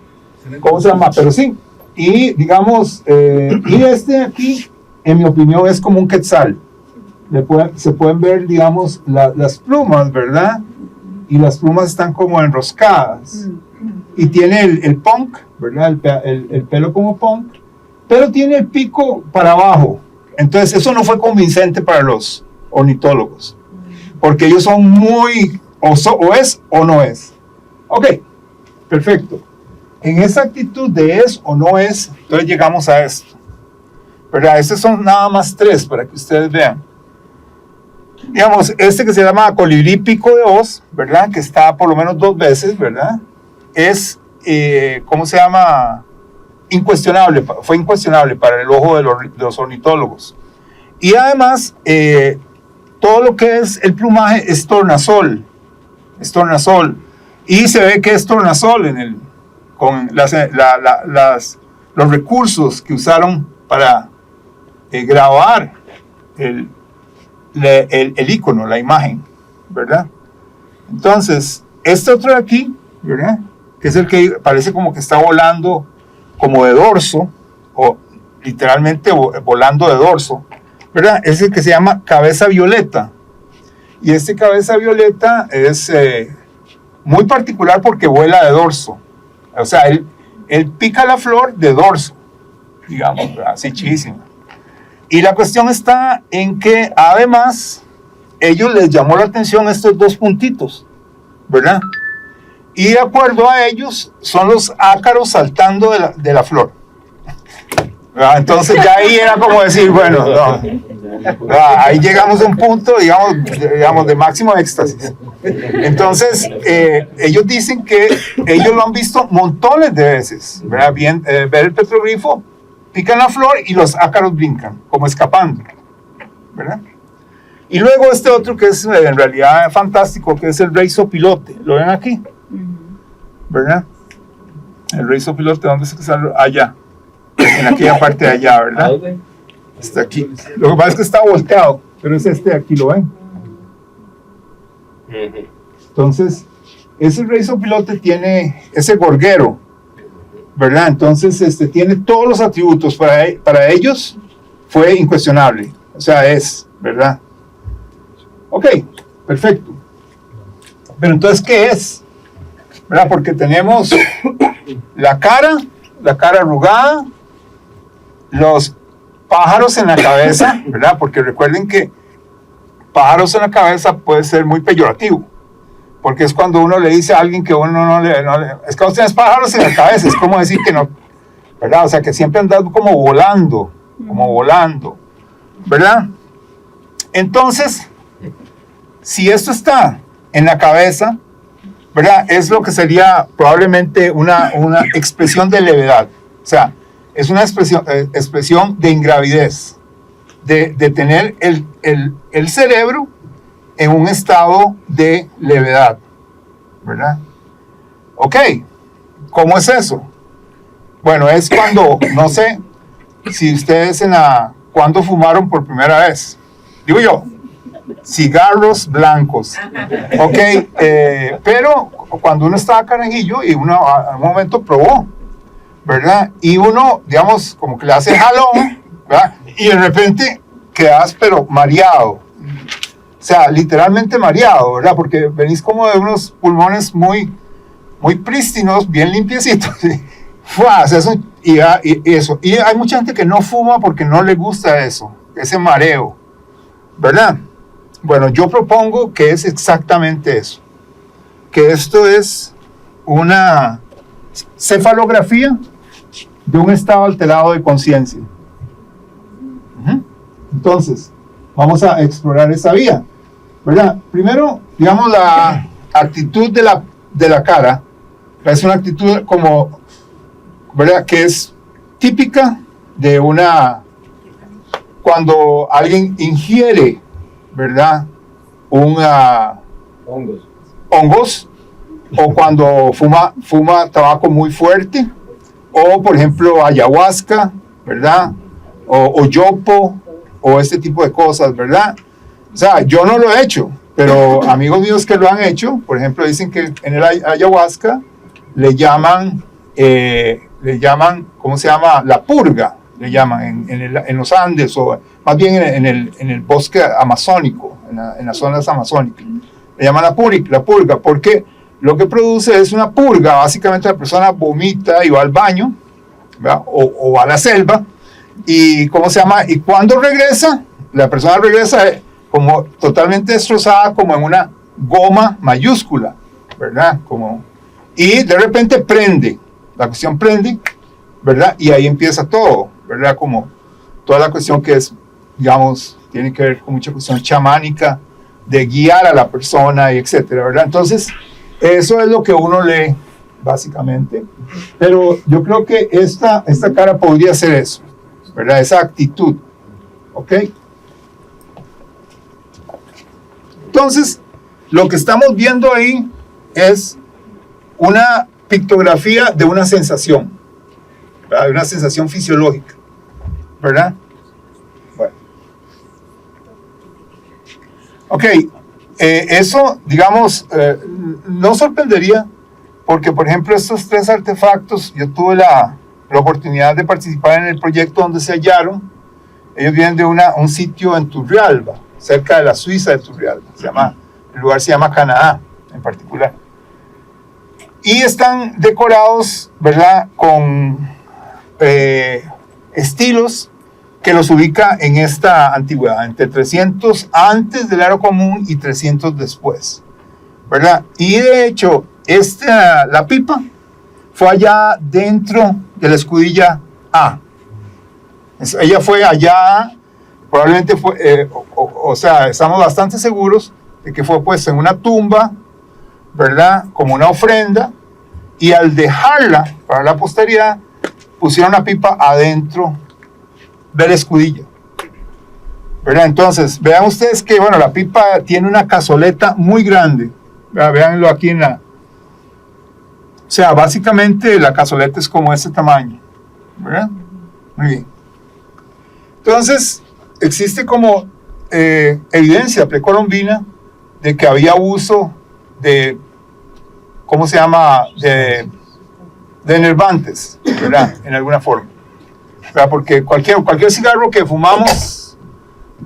¿Cómo se llama? Pero sí, y digamos, y este aquí, en mi opinión, es como un quetzal. Se pueden ver, digamos, las plumas, ¿verdad? Y las plumas están como enroscadas. Y tiene el punk, ¿verdad? El pelo como punk, pero tiene el pico para abajo. Entonces, eso no fue convincente para los ornitólogos, porque ellos son muy, o es o no es. Ok, perfecto. En esa actitud de es o no es, entonces llegamos a esto, ¿verdad? Estos son nada más 3 para que ustedes vean. Digamos, este que se llama colibrí pico de hoz, ¿verdad? Que está por lo menos 2 veces, ¿verdad? Es, ¿cómo se llama? Incuestionable, fue incuestionable para el ojo de los ornitólogos. Y además, todo lo que es el plumaje es tornasol. Y se ve que es tornasol con los recursos que usaron para grabar el icono, la imagen, ¿verdad? Entonces, este otro de aquí, ¿verdad? Que es el que parece como que está volando como de dorso, o literalmente volando de dorso, ¿verdad? Es el que se llama cabeza violeta. Y este cabeza violeta es muy particular porque vuela de dorso. O sea, él pica la flor de dorso, digamos, así chidísimo. Y la cuestión está en que además ellos les llamó la atención estos 2 puntitos, ¿verdad? Y de acuerdo a ellos son los ácaros saltando de la flor. Entonces ya ahí era como decir, bueno, no, ahí llegamos a un punto, digamos de máximo éxtasis. Entonces ellos dicen que ellos lo han visto montones de veces, ¿verdad? Ver el petroglifo, pican la flor y los ácaros brincan, como escapando, ¿verdad? Y luego este otro que es en realidad fantástico, que es el rey sopilote. ¿Lo ven aquí? ¿Verdad? El rey sopilote, ¿dónde es que está? Allá, en aquella parte de allá, ¿verdad? Está aquí. Lo que pasa es que está volteado, pero es este de aquí, ¿lo ven? Entonces, ese rey sopilote tiene ese gorguero, ¿verdad? Entonces, tiene todos los atributos. Para ellos fue incuestionable. O sea, ¿verdad? Ok, perfecto. Pero entonces, ¿qué es? ¿Verdad? Porque tenemos la cara arrugada, los pájaros en la cabeza, ¿verdad? Porque recuerden que pájaros en la cabeza puede ser muy peyorativo, porque es cuando uno le dice a alguien que uno no le es que vos tenés pájaros en la cabeza, es como decir que no, ¿verdad? O sea, que siempre andas como volando, ¿verdad? Entonces, si esto está en la cabeza, ¿verdad? Es lo que sería probablemente una expresión de levedad. O sea, es una expresión de ingravidez, de tener el cerebro en un estado de levedad, ¿verdad? Ok, ¿cómo es eso? Bueno, es cuando, no sé, si ustedes cuando fumaron por primera vez, digo yo, cigarros blancos, ok, pero cuando uno estaba carajillo y uno a un momento probó, ¿verdad? Y uno, digamos, como que le hace jalón, ¿verdad? Y de repente quedas pero mareado, o sea, literalmente mareado, ¿verdad? Porque venís como de unos pulmones muy prístinos, bien limpiecitos, y eso. Y hay mucha gente que no fuma porque no le gusta eso, ese mareo, ¿verdad? Bueno, yo propongo que es exactamente eso, que esto es una cefalografía de un estado alterado de conciencia. Entonces, vamos a explorar esa vía, ¿verdad? Primero, digamos, la actitud de la cara, es una actitud como, ¿verdad? Que es típica de cuando alguien ingiere, ¿verdad? Hongos, o cuando fuma tabaco muy fuerte, o por ejemplo ayahuasca, ¿verdad? O yopo, o este tipo de cosas, ¿verdad? O sea, yo no lo he hecho, pero amigos míos que lo han hecho, por ejemplo, dicen que en el ayahuasca le llaman, ¿cómo se llama? La purga, le llaman en los Andes, o más bien en el bosque amazónico, en las zonas amazónicas. Le llaman la purga, porque lo que produce es una purga. Básicamente la persona vomita y va al baño, ¿verdad? O va a la selva, y ¿cómo se llama? Y cuando regresa, la persona regresa como totalmente destrozada, como en una goma mayúscula, ¿verdad? Y de repente prende, la cuestión prende, ¿verdad? Y ahí empieza todo, ¿verdad? Como toda la cuestión que es, digamos, tiene que ver con mucha cuestión chamánica, de guiar a la persona, y etcétera, ¿verdad? Entonces, eso es lo que uno lee, básicamente. Pero yo creo que esta cara podría ser eso, ¿verdad? Esa actitud, ¿ok? Entonces, lo que estamos viendo ahí es una pictografía de una sensación, ¿verdad? De una sensación fisiológica, ¿verdad? Bueno. Ok, eso, digamos, no sorprendería, porque, por ejemplo, estos 3 artefactos, yo tuve la oportunidad de participar en el proyecto donde se hallaron. Ellos vienen de un sitio en Turrialba, cerca de la Suiza de Turrialba. El lugar se llama Canadá, en particular. Y están decorados, ¿verdad?, con estilos que los ubica en esta antigüedad, entre 300 antes del Era Común y 300 después, ¿verdad? Y de hecho, la pipa fue allá dentro de la escudilla A. Ella fue allá, probablemente fue, o sea, estamos bastante seguros de que fue puesta en una tumba, ¿verdad? Como una ofrenda, y al dejarla para la posteridad, pusieron la pipa adentro de la escudilla, ¿verdad? Entonces, vean ustedes que, bueno, la pipa tiene una cazoleta muy grande, ¿verdad? Véanlo aquí o sea, básicamente la cazoleta es como ese tamaño, ¿verdad? Muy bien. Entonces, existe como evidencia precolombina de que había uso de, ¿cómo se llama?, de enervantes, ¿verdad? En alguna forma, ¿verdad? Porque cualquier cigarro que fumamos,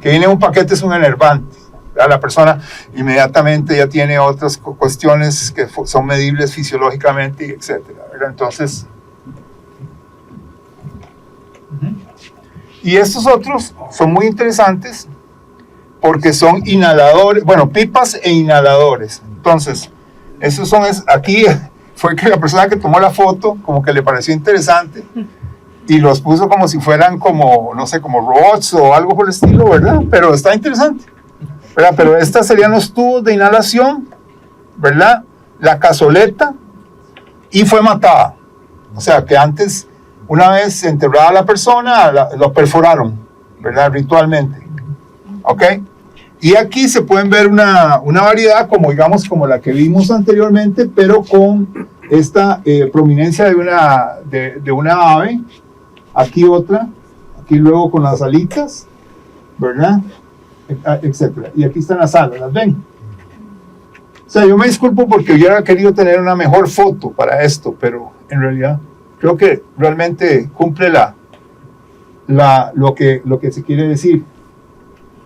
que viene en un paquete, es un enervante, ¿verdad? La persona inmediatamente ya tiene otras cuestiones que son medibles fisiológicamente, etcétera, ¿verdad? Entonces, y estos otros son muy interesantes porque son inhaladores, bueno, pipas e inhaladores. Entonces, esos son, aquí fue que la persona que tomó la foto como que le pareció interesante y los puso como si fueran como, no sé, como robots o algo por el estilo, ¿verdad? Pero está interesante, ¿verdad? Pero estos serían los tubos de inhalación, ¿verdad? La cazoleta, y fue matada. O sea, que antes, una vez enterrada a la persona, lo perforaron, ¿verdad? Ritualmente. ¿Ok? Y aquí se pueden ver una variedad, como digamos, como la que vimos anteriormente, pero con esta prominencia de una ave. Aquí otra, aquí luego con las alitas, ¿verdad? Etcétera. Y aquí están las alas, ¿las ven? O sea, yo me disculpo porque hubiera querido tener una mejor foto para esto, pero en realidad creo que realmente cumple lo que se quiere decir.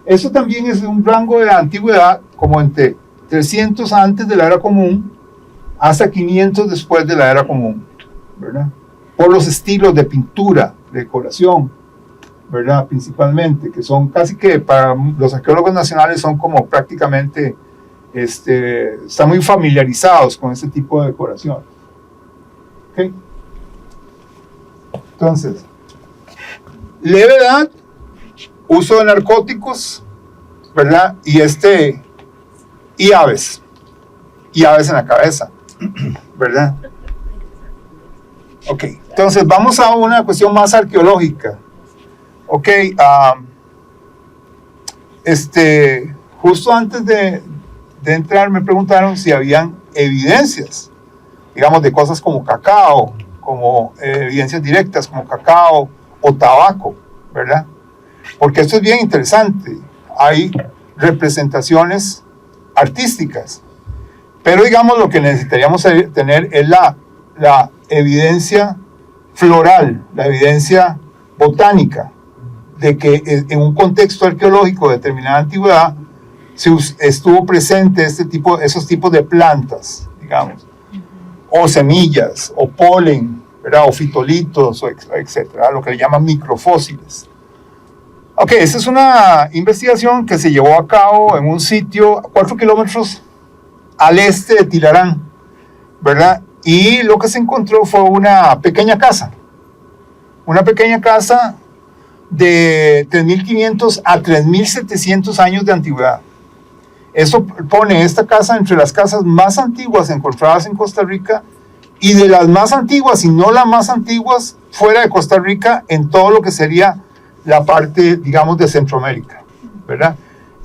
Eso también es un rango de antigüedad como entre 300 antes de la Era Común hasta 500 después de la Era Común, ¿verdad? Por los estilos de pintura, de decoración, ¿verdad? Principalmente, que son casi que para los arqueólogos nacionales son como prácticamente, están muy familiarizados con este tipo de decoración. ¿Ok? Entonces, levedad, uso de narcóticos, ¿verdad? Y aves en la cabeza, ¿verdad? Ok, entonces vamos a una cuestión más arqueológica. Ok, justo antes de entrar me preguntaron si habían evidencias, digamos, de cosas como cacao, como evidencias directas, como cacao o tabaco, ¿verdad? Porque esto es bien interesante. Hay representaciones artísticas, pero digamos lo que necesitaríamos tener es la evidencia floral, la evidencia botánica, de que en un contexto arqueológico de determinada antigüedad estuvo presente esos tipos de plantas, digamos, o semillas, o polen, ¿verdad? O fitolitos, etcétera, lo que le llaman microfósiles. Ok, esa es una investigación que se llevó a cabo en un sitio a 4 kilómetros al este de Tilarán, ¿verdad? Y lo que se encontró fue una pequeña casa de 3.500 a 3.700 años de antigüedad. Eso pone esta casa entre las casas más antiguas encontradas en Costa Rica y de las más antiguas, y no las más antiguas, fuera de Costa Rica, en todo lo que sería la parte, digamos, de Centroamérica, ¿verdad?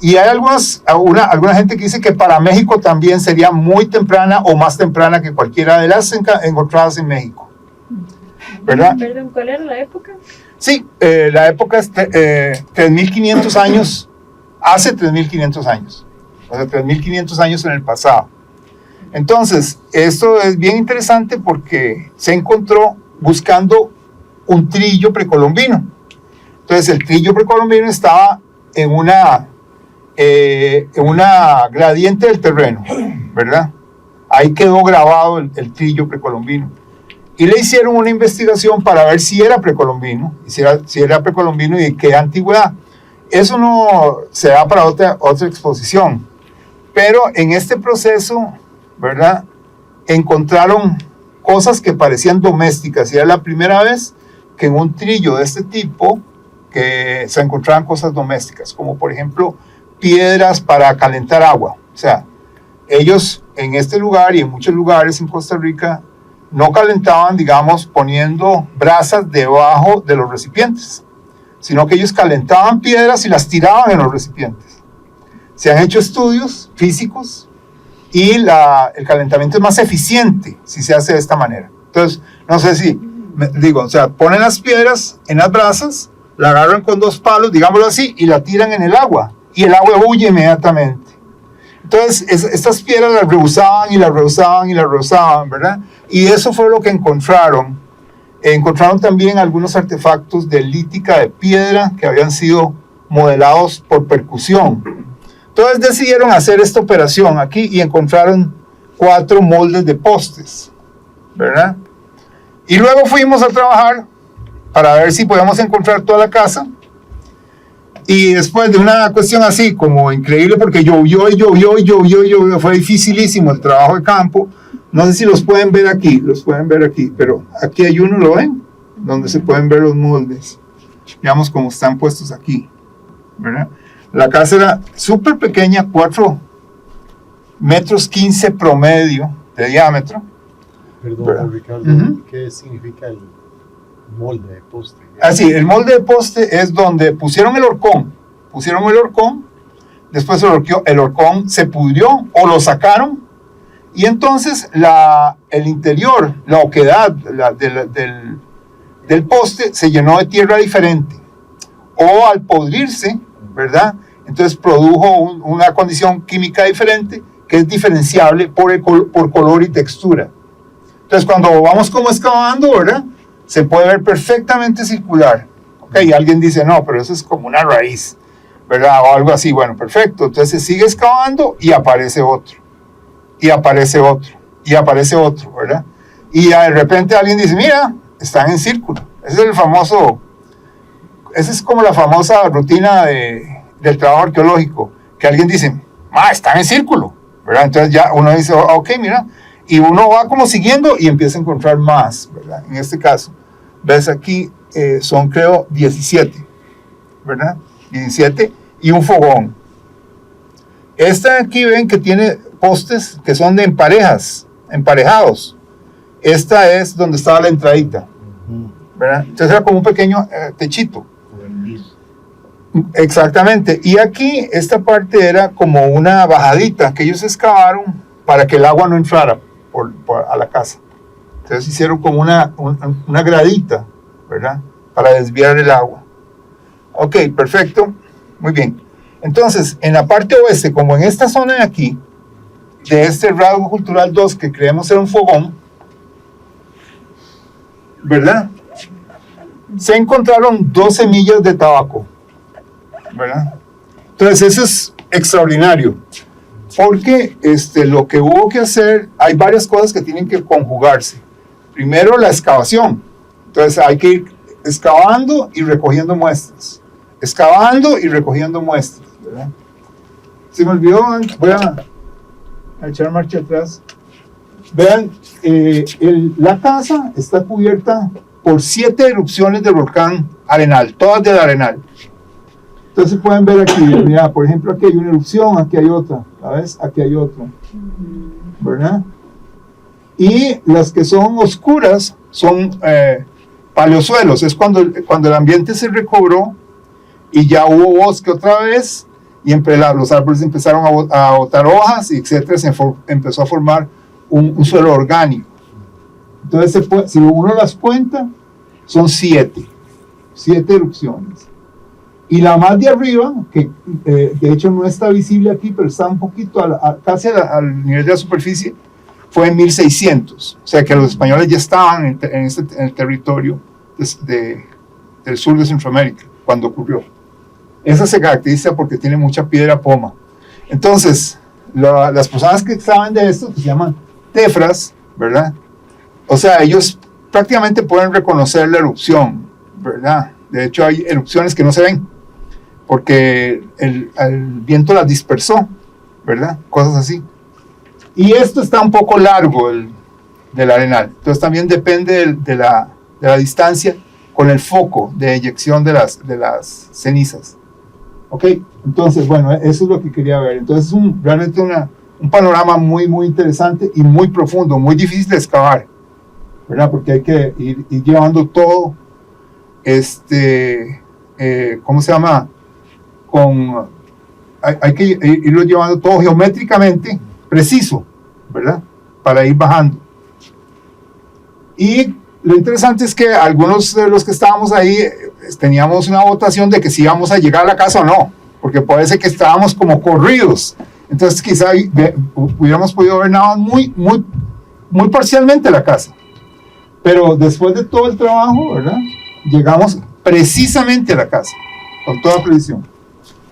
Y hay alguna gente que dice que para México también sería muy temprana o más temprana que cualquiera de las encontradas en México, ¿verdad? Perdón, ¿cuál era la época? Sí, la época es 3.500 años, hace 3.500 años, o sea, 3.500 años en el pasado. Entonces, esto es bien interesante porque se encontró buscando un trillo precolombino. Entonces, el trillo precolombino estaba en una gradiente del terreno, ¿verdad? Ahí quedó grabado el trillo precolombino. Y le hicieron una investigación para ver si era precolombino, si era precolombino y de qué antigüedad. Eso no se da para otra exposición. Pero en este proceso, ¿verdad? Encontraron cosas que parecían domésticas. Y era la primera vez que en un trillo de este tipo que se encontraban cosas domésticas, como por ejemplo piedras para calentar agua. O sea, ellos en este lugar y en muchos lugares en Costa Rica no calentaban, digamos, poniendo brasas debajo de los recipientes, sino que ellos calentaban piedras y las tiraban en los recipientes. Se han hecho estudios físicos y el calentamiento es más eficiente si se hace de esta manera. Entonces, no sé si, o sea, ponen las piedras en las brasas, la agarran con 2 palos, digámoslo así, y la tiran en el agua, y el agua huye inmediatamente. Entonces, estas piedras las rehusaban y las rehusaban y las rehusaban, ¿verdad? Y eso fue lo que encontraron. Encontraron también algunos artefactos de lítica de piedra que habían sido modelados por percusión. Entonces decidieron hacer esta operación aquí y encontraron 4 moldes de postes, ¿verdad? Y luego fuimos a trabajar para ver si podíamos encontrar toda la casa. Y después de una cuestión así como increíble, porque llovió, fue dificilísimo el trabajo de campo. No sé si los pueden ver aquí, pero aquí hay uno, ¿lo ven? Donde se pueden ver los moldes. Veamos cómo están puestos aquí, ¿verdad? La casa era súper pequeña, 4 metros 15 promedio de diámetro. Perdón, Ricardo, ¿qué significa el molde de poste? Así, el molde de poste es donde pusieron el horcón, después el horcón se pudrió o lo sacaron, y entonces el interior, la oquedad del poste se llenó de tierra diferente, o al podrirse, ¿verdad? Entonces produjo una condición química diferente que es diferenciable por color y textura. Entonces cuando vamos como excavando, ¿verdad? Se puede ver perfectamente circular. Ok, y alguien dice, no, pero eso es como una raíz, ¿verdad? O algo así. Bueno, perfecto. Entonces se sigue excavando y aparece otro. Y aparece otro. Y aparece otro, ¿verdad? Y de repente alguien dice, mira, están en círculo. Esa es como la famosa rutina del trabajo arqueológico, que alguien dice, están en círculo, ¿verdad? Entonces ya uno dice, ok, mira, y uno va como siguiendo y empieza a encontrar más, ¿verdad? En este caso, ves aquí, son creo 17, ¿verdad? 17 y un fogón. Esta aquí ven que tiene postes que son de emparejados. Esta es donde estaba la entradita, ¿verdad? Entonces era como un pequeño techito. Exactamente. Y aquí esta parte era como una bajadita que ellos excavaron para que el agua no entrara a la casa, Entonces hicieron como una gradita, ¿verdad? Para desviar el agua. Ok, perfecto. Muy bien. Entonces, en la parte oeste, como en esta zona de aquí, de este rasgo cultural 2 que creemos ser un fogón, ¿verdad? Se encontraron 2 semillas de tabaco, ¿verdad? Entonces, eso es extraordinario, porque lo que hubo que hacer, hay varias cosas que tienen que conjugarse. Primero, la excavación. Entonces, hay que ir excavando y recogiendo muestras. Excavando y recogiendo muestras, ¿verdad? Se me olvidó, voy a echar marcha atrás. Vean, la casa está cubierta por 7 erupciones del volcán Arenal, todas del Arenal. Entonces pueden ver aquí, mira, por ejemplo, aquí hay una erupción, aquí hay otra, ¿sabes? Aquí hay otra, ¿verdad? Y las que son oscuras son paleosuelos, es cuando el ambiente se recobró y ya hubo bosque otra vez y los árboles empezaron a botar hojas y etcétera, empezó a formar un suelo orgánico. Entonces, si uno las cuenta, son 7 erupciones. Y la más de arriba, que de hecho no está visible aquí, pero está un poquito casi al nivel de la superficie, fue en 1600. O sea que los españoles ya estaban en el territorio del sur de Centroamérica cuando ocurrió. Esa se caracteriza porque tiene mucha piedra poma. Entonces, las personas que saben de esto, que se llaman tefras, ¿verdad? O sea, ellos prácticamente pueden reconocer la erupción, ¿verdad? De hecho, hay erupciones que no se ven porque el viento las dispersó, ¿verdad? Cosas así. Y esto está un poco largo del Arenal. Entonces también depende de la distancia con el foco de eyección de las cenizas. ¿Ok? Entonces, bueno, eso es lo que quería ver. Entonces es realmente un panorama muy, muy interesante y muy profundo, muy difícil de excavar, ¿verdad? Porque hay que ir llevando todo, ¿cómo se llama? Hay que irlo llevando todo geométricamente preciso, ¿verdad? Para ir bajando. Y lo interesante es que algunos de los que estábamos ahí teníamos una votación de que si íbamos a llegar a la casa o no, porque puede ser que estábamos como corridos. Entonces quizá hubiéramos podido ver nada muy, muy, muy parcialmente la casa. Pero después de todo el trabajo, ¿verdad? Llegamos precisamente a la casa, con toda precisión.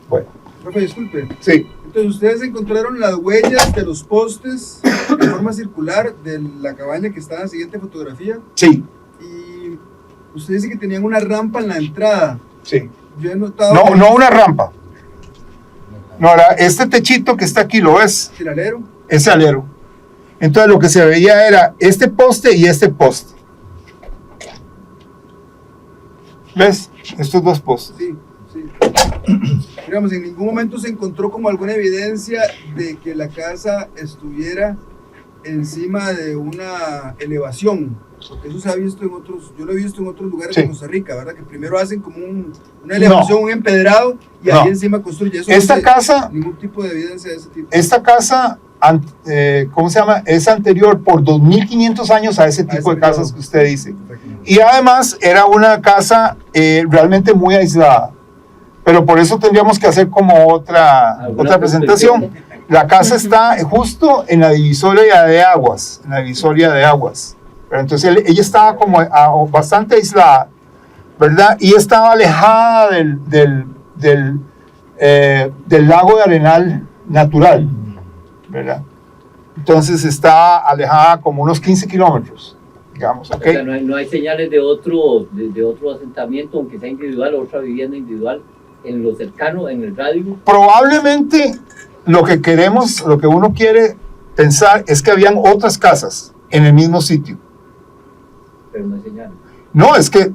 Bueno. Profe, disculpe. Sí. Entonces, ustedes encontraron las huellas de los postes de forma circular de la cabaña que está en la siguiente fotografía. Sí. Y usted dice que tenían una rampa en la entrada. Sí. Yo he notado... No una rampa. No, este techito que está aquí, ¿lo ves? ¿El alero? Ese alero. Entonces lo que se veía era este poste y este poste. ¿Ves? Estos 2 postes. Sí, sí. Digamos, en ningún momento se encontró como alguna evidencia de que la casa estuviera encima de una elevación, porque eso se ha visto en otros, yo lo he visto en otros lugares de Costa Rica, ¿verdad? Que primero hacen como una elevación, un empedrado, y ahí encima construyen. Eso esta no casa, ningún tipo de evidencia de ese tipo. Esta casa, ¿cómo se llama? Es anterior por 2500 años a ese tipo de casas que usted dice. Y además era una casa realmente muy aislada. Pero por eso tendríamos que hacer como otra presentación. La casa está justo en la divisoria de aguas, Pero entonces ella estaba como bastante aislada, ¿verdad? Y estaba alejada del lago de Arenal natural, ¿verdad? Entonces está alejada como unos 15 kilómetros, digamos, ¿ok? O sea, no hay señales de otro asentamiento, aunque sea individual, otra vivienda individual, en lo cercano, en el radio. Probablemente lo que uno quiere pensar es que habían otras casas en el mismo sitio. Pero no hay señales. No, es que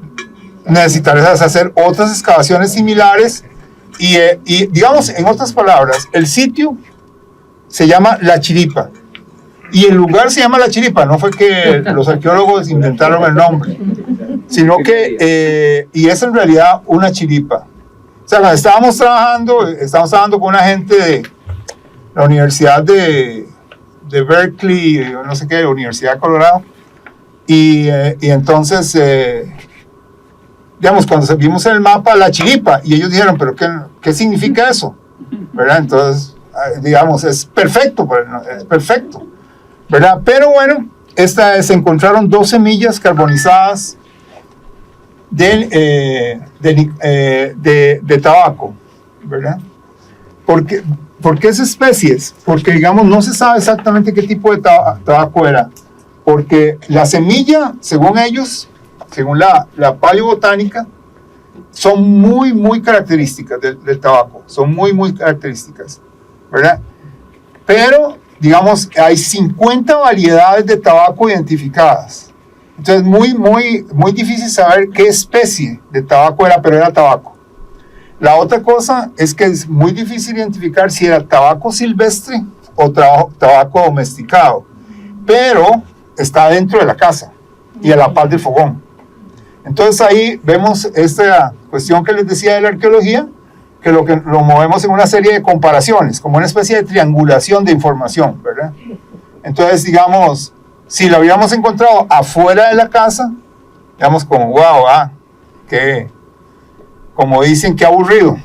necesitarías hacer otras excavaciones similares y digamos, en otras palabras, el sitio se llama La Chiripa y el lugar se llama La Chiripa, no fue que los arqueólogos inventaron el nombre, sino que, y es en realidad una chiripa. O sea, cuando estábamos trabajando con una gente de la Universidad de Berkeley, no sé qué, Universidad de Colorado, Y entonces, digamos, cuando vimos en el mapa la chiripa, y ellos dijeron, pero ¿qué significa eso? ¿Verdad? Entonces, digamos, es perfecto, ¿verdad? Pero bueno, se encontraron 2 semillas carbonizadas de tabaco, ¿verdad? ¿Por qué esas especies? Porque, digamos, no se sabe exactamente qué tipo de tabaco era, porque la semilla, según ellos, según la paleobotánica, son muy características del tabaco, son muy características, ¿verdad? Pero, digamos, hay 50 variedades de tabaco identificadas. Entonces, muy difícil saber qué especie de tabaco era, pero era tabaco. La otra cosa es que es muy difícil identificar si era tabaco silvestre o tabaco domesticado, pero está dentro de la casa y a la par del fogón. Entonces ahí vemos esta cuestión que les decía de la arqueología, que lo movemos en una serie de comparaciones, como una especie de triangulación de información, ¿verdad? Entonces, digamos, si lo hubiéramos encontrado afuera de la casa, digamos como, wow, como dicen, qué aburrido.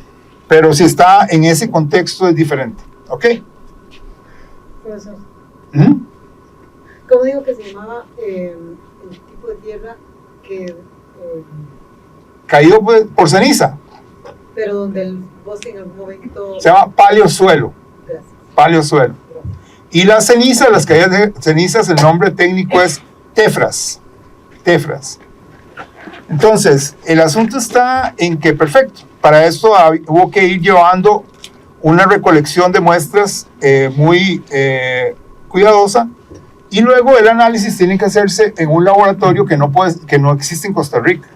Pero si está en ese contexto es diferente, ¿ok? Profesor, ¿Mm? ¿cómo digo que se llamaba el tipo de tierra que... Caído por ceniza. pero donde el bosque en algún momento... Se llama paleosuelo. Gracias. Paleosuelo. Y las cenizas, las caídas de cenizas, el nombre técnico es tefras. Tefras. Entonces, el asunto está en que, perfecto, para esto hubo que ir llevando una recolección de muestras muy cuidadosa, y luego el análisis tiene que hacerse en un laboratorio que no existe en Costa Rica.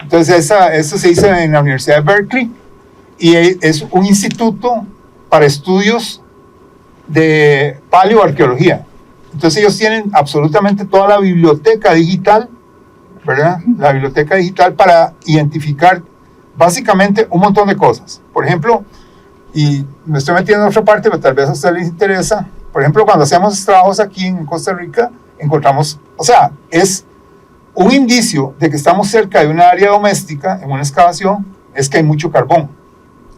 Entonces, eso se hizo en la Universidad de Berkeley, y es un instituto para estudios de paleoarqueología. Entonces, ellos tienen absolutamente toda la biblioteca digital, ¿verdad? La biblioteca digital para identificar básicamente un montón de cosas. Por ejemplo, y me estoy metiendo en otra parte, pero tal vez a ustedes les interesa. Por ejemplo, cuando hacemos trabajos aquí en Costa Rica, encontramos, o sea, es un indicio de que estamos cerca de una área doméstica en una excavación, es que hay mucho carbón,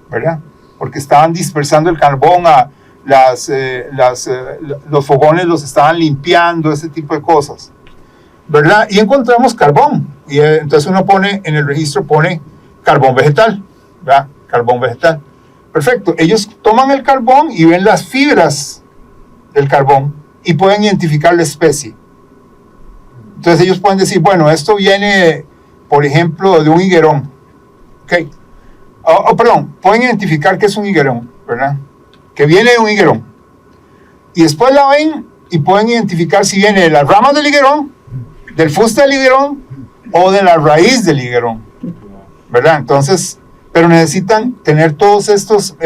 ¿verdad? Porque estaban dispersando el carbón a los fogones, los estaban limpiando, ese tipo de cosas, ¿verdad? Y encontramos carbón, y entonces uno pone en el registro, pone carbón vegetal, ¿verdad? Carbón vegetal. Perfecto, ellos toman el carbón y ven las fibras del carbón y pueden identificar la especie. Entonces ellos pueden decir, bueno, esto viene, por ejemplo, de un higuerón. Okay. Perdón, pueden identificar que es un higuerón, ¿verdad? Que viene de un higuerón. Y después la ven y pueden identificar si viene de las ramas del higuerón, del fuste del higuerón o de la raíz del higuerón, ¿verdad? Entonces, pero necesitan tener todos estos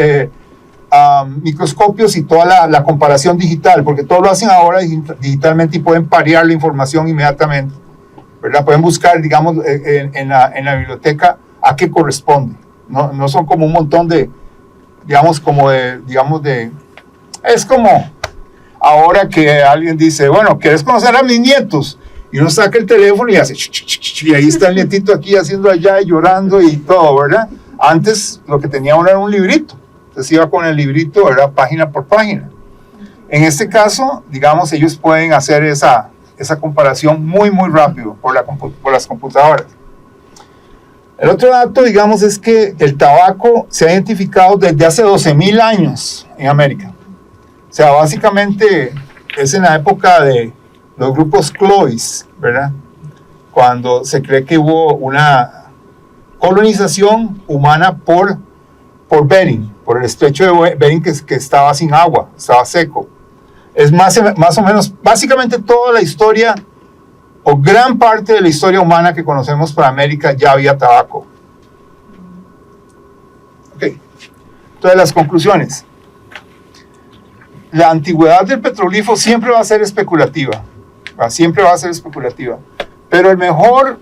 microscopios y toda la comparación digital, porque todo lo hacen ahora digitalmente y pueden parear la información inmediatamente, ¿verdad? Pueden buscar, digamos, en la biblioteca a qué corresponde. No son como un montón de, digamos, es como ahora que alguien dice, bueno, ¿quieres conocer a mis nietos? Y uno saca el teléfono y hace, y ahí está el nietito aquí haciendo allá y llorando y todo, ¿verdad? Antes lo que tenía uno era un librito. Entonces iba con el librito, ¿verdad? Página por página. En este caso, digamos, ellos pueden hacer esa comparación muy rápido por las computadoras. El otro dato, digamos, es que el tabaco se ha identificado desde hace 12,000 años en América. O sea, básicamente es en la época de los grupos Clovis, ¿verdad? Cuando se cree que hubo una colonización humana por Bering, por el estrecho de Bering que estaba sin agua, estaba seco. Es más o menos, básicamente toda la historia, o gran parte de la historia humana que conocemos para América, ya había tabaco. Ok, entonces las conclusiones. La antigüedad del petroglifo siempre va a ser especulativa, siempre va a ser especulativa, pero el mejor,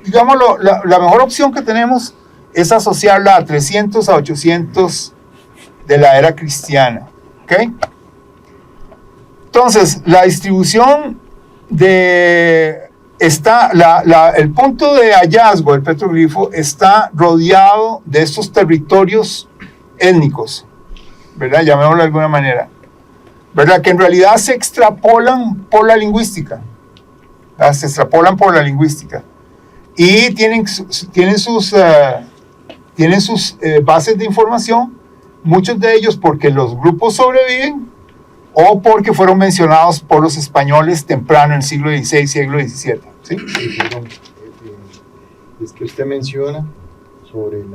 digámoslo, la mejor opción que tenemos es asociarla a 300 a 800 de la era cristiana. ¿Ok? Entonces, la distribución el punto de hallazgo del petroglifo está rodeado de estos territorios étnicos, ¿verdad? Llamémoslo de alguna manera, ¿verdad? Que en realidad se extrapolan por la lingüística, ¿verdad? Se extrapolan por la lingüística y tienen sus bases de información, muchos de ellos porque los grupos sobreviven o porque fueron mencionados por los españoles temprano en el siglo XVI, siglo XVII. ¿Sí? Sí, perdón. Es que usted menciona sobre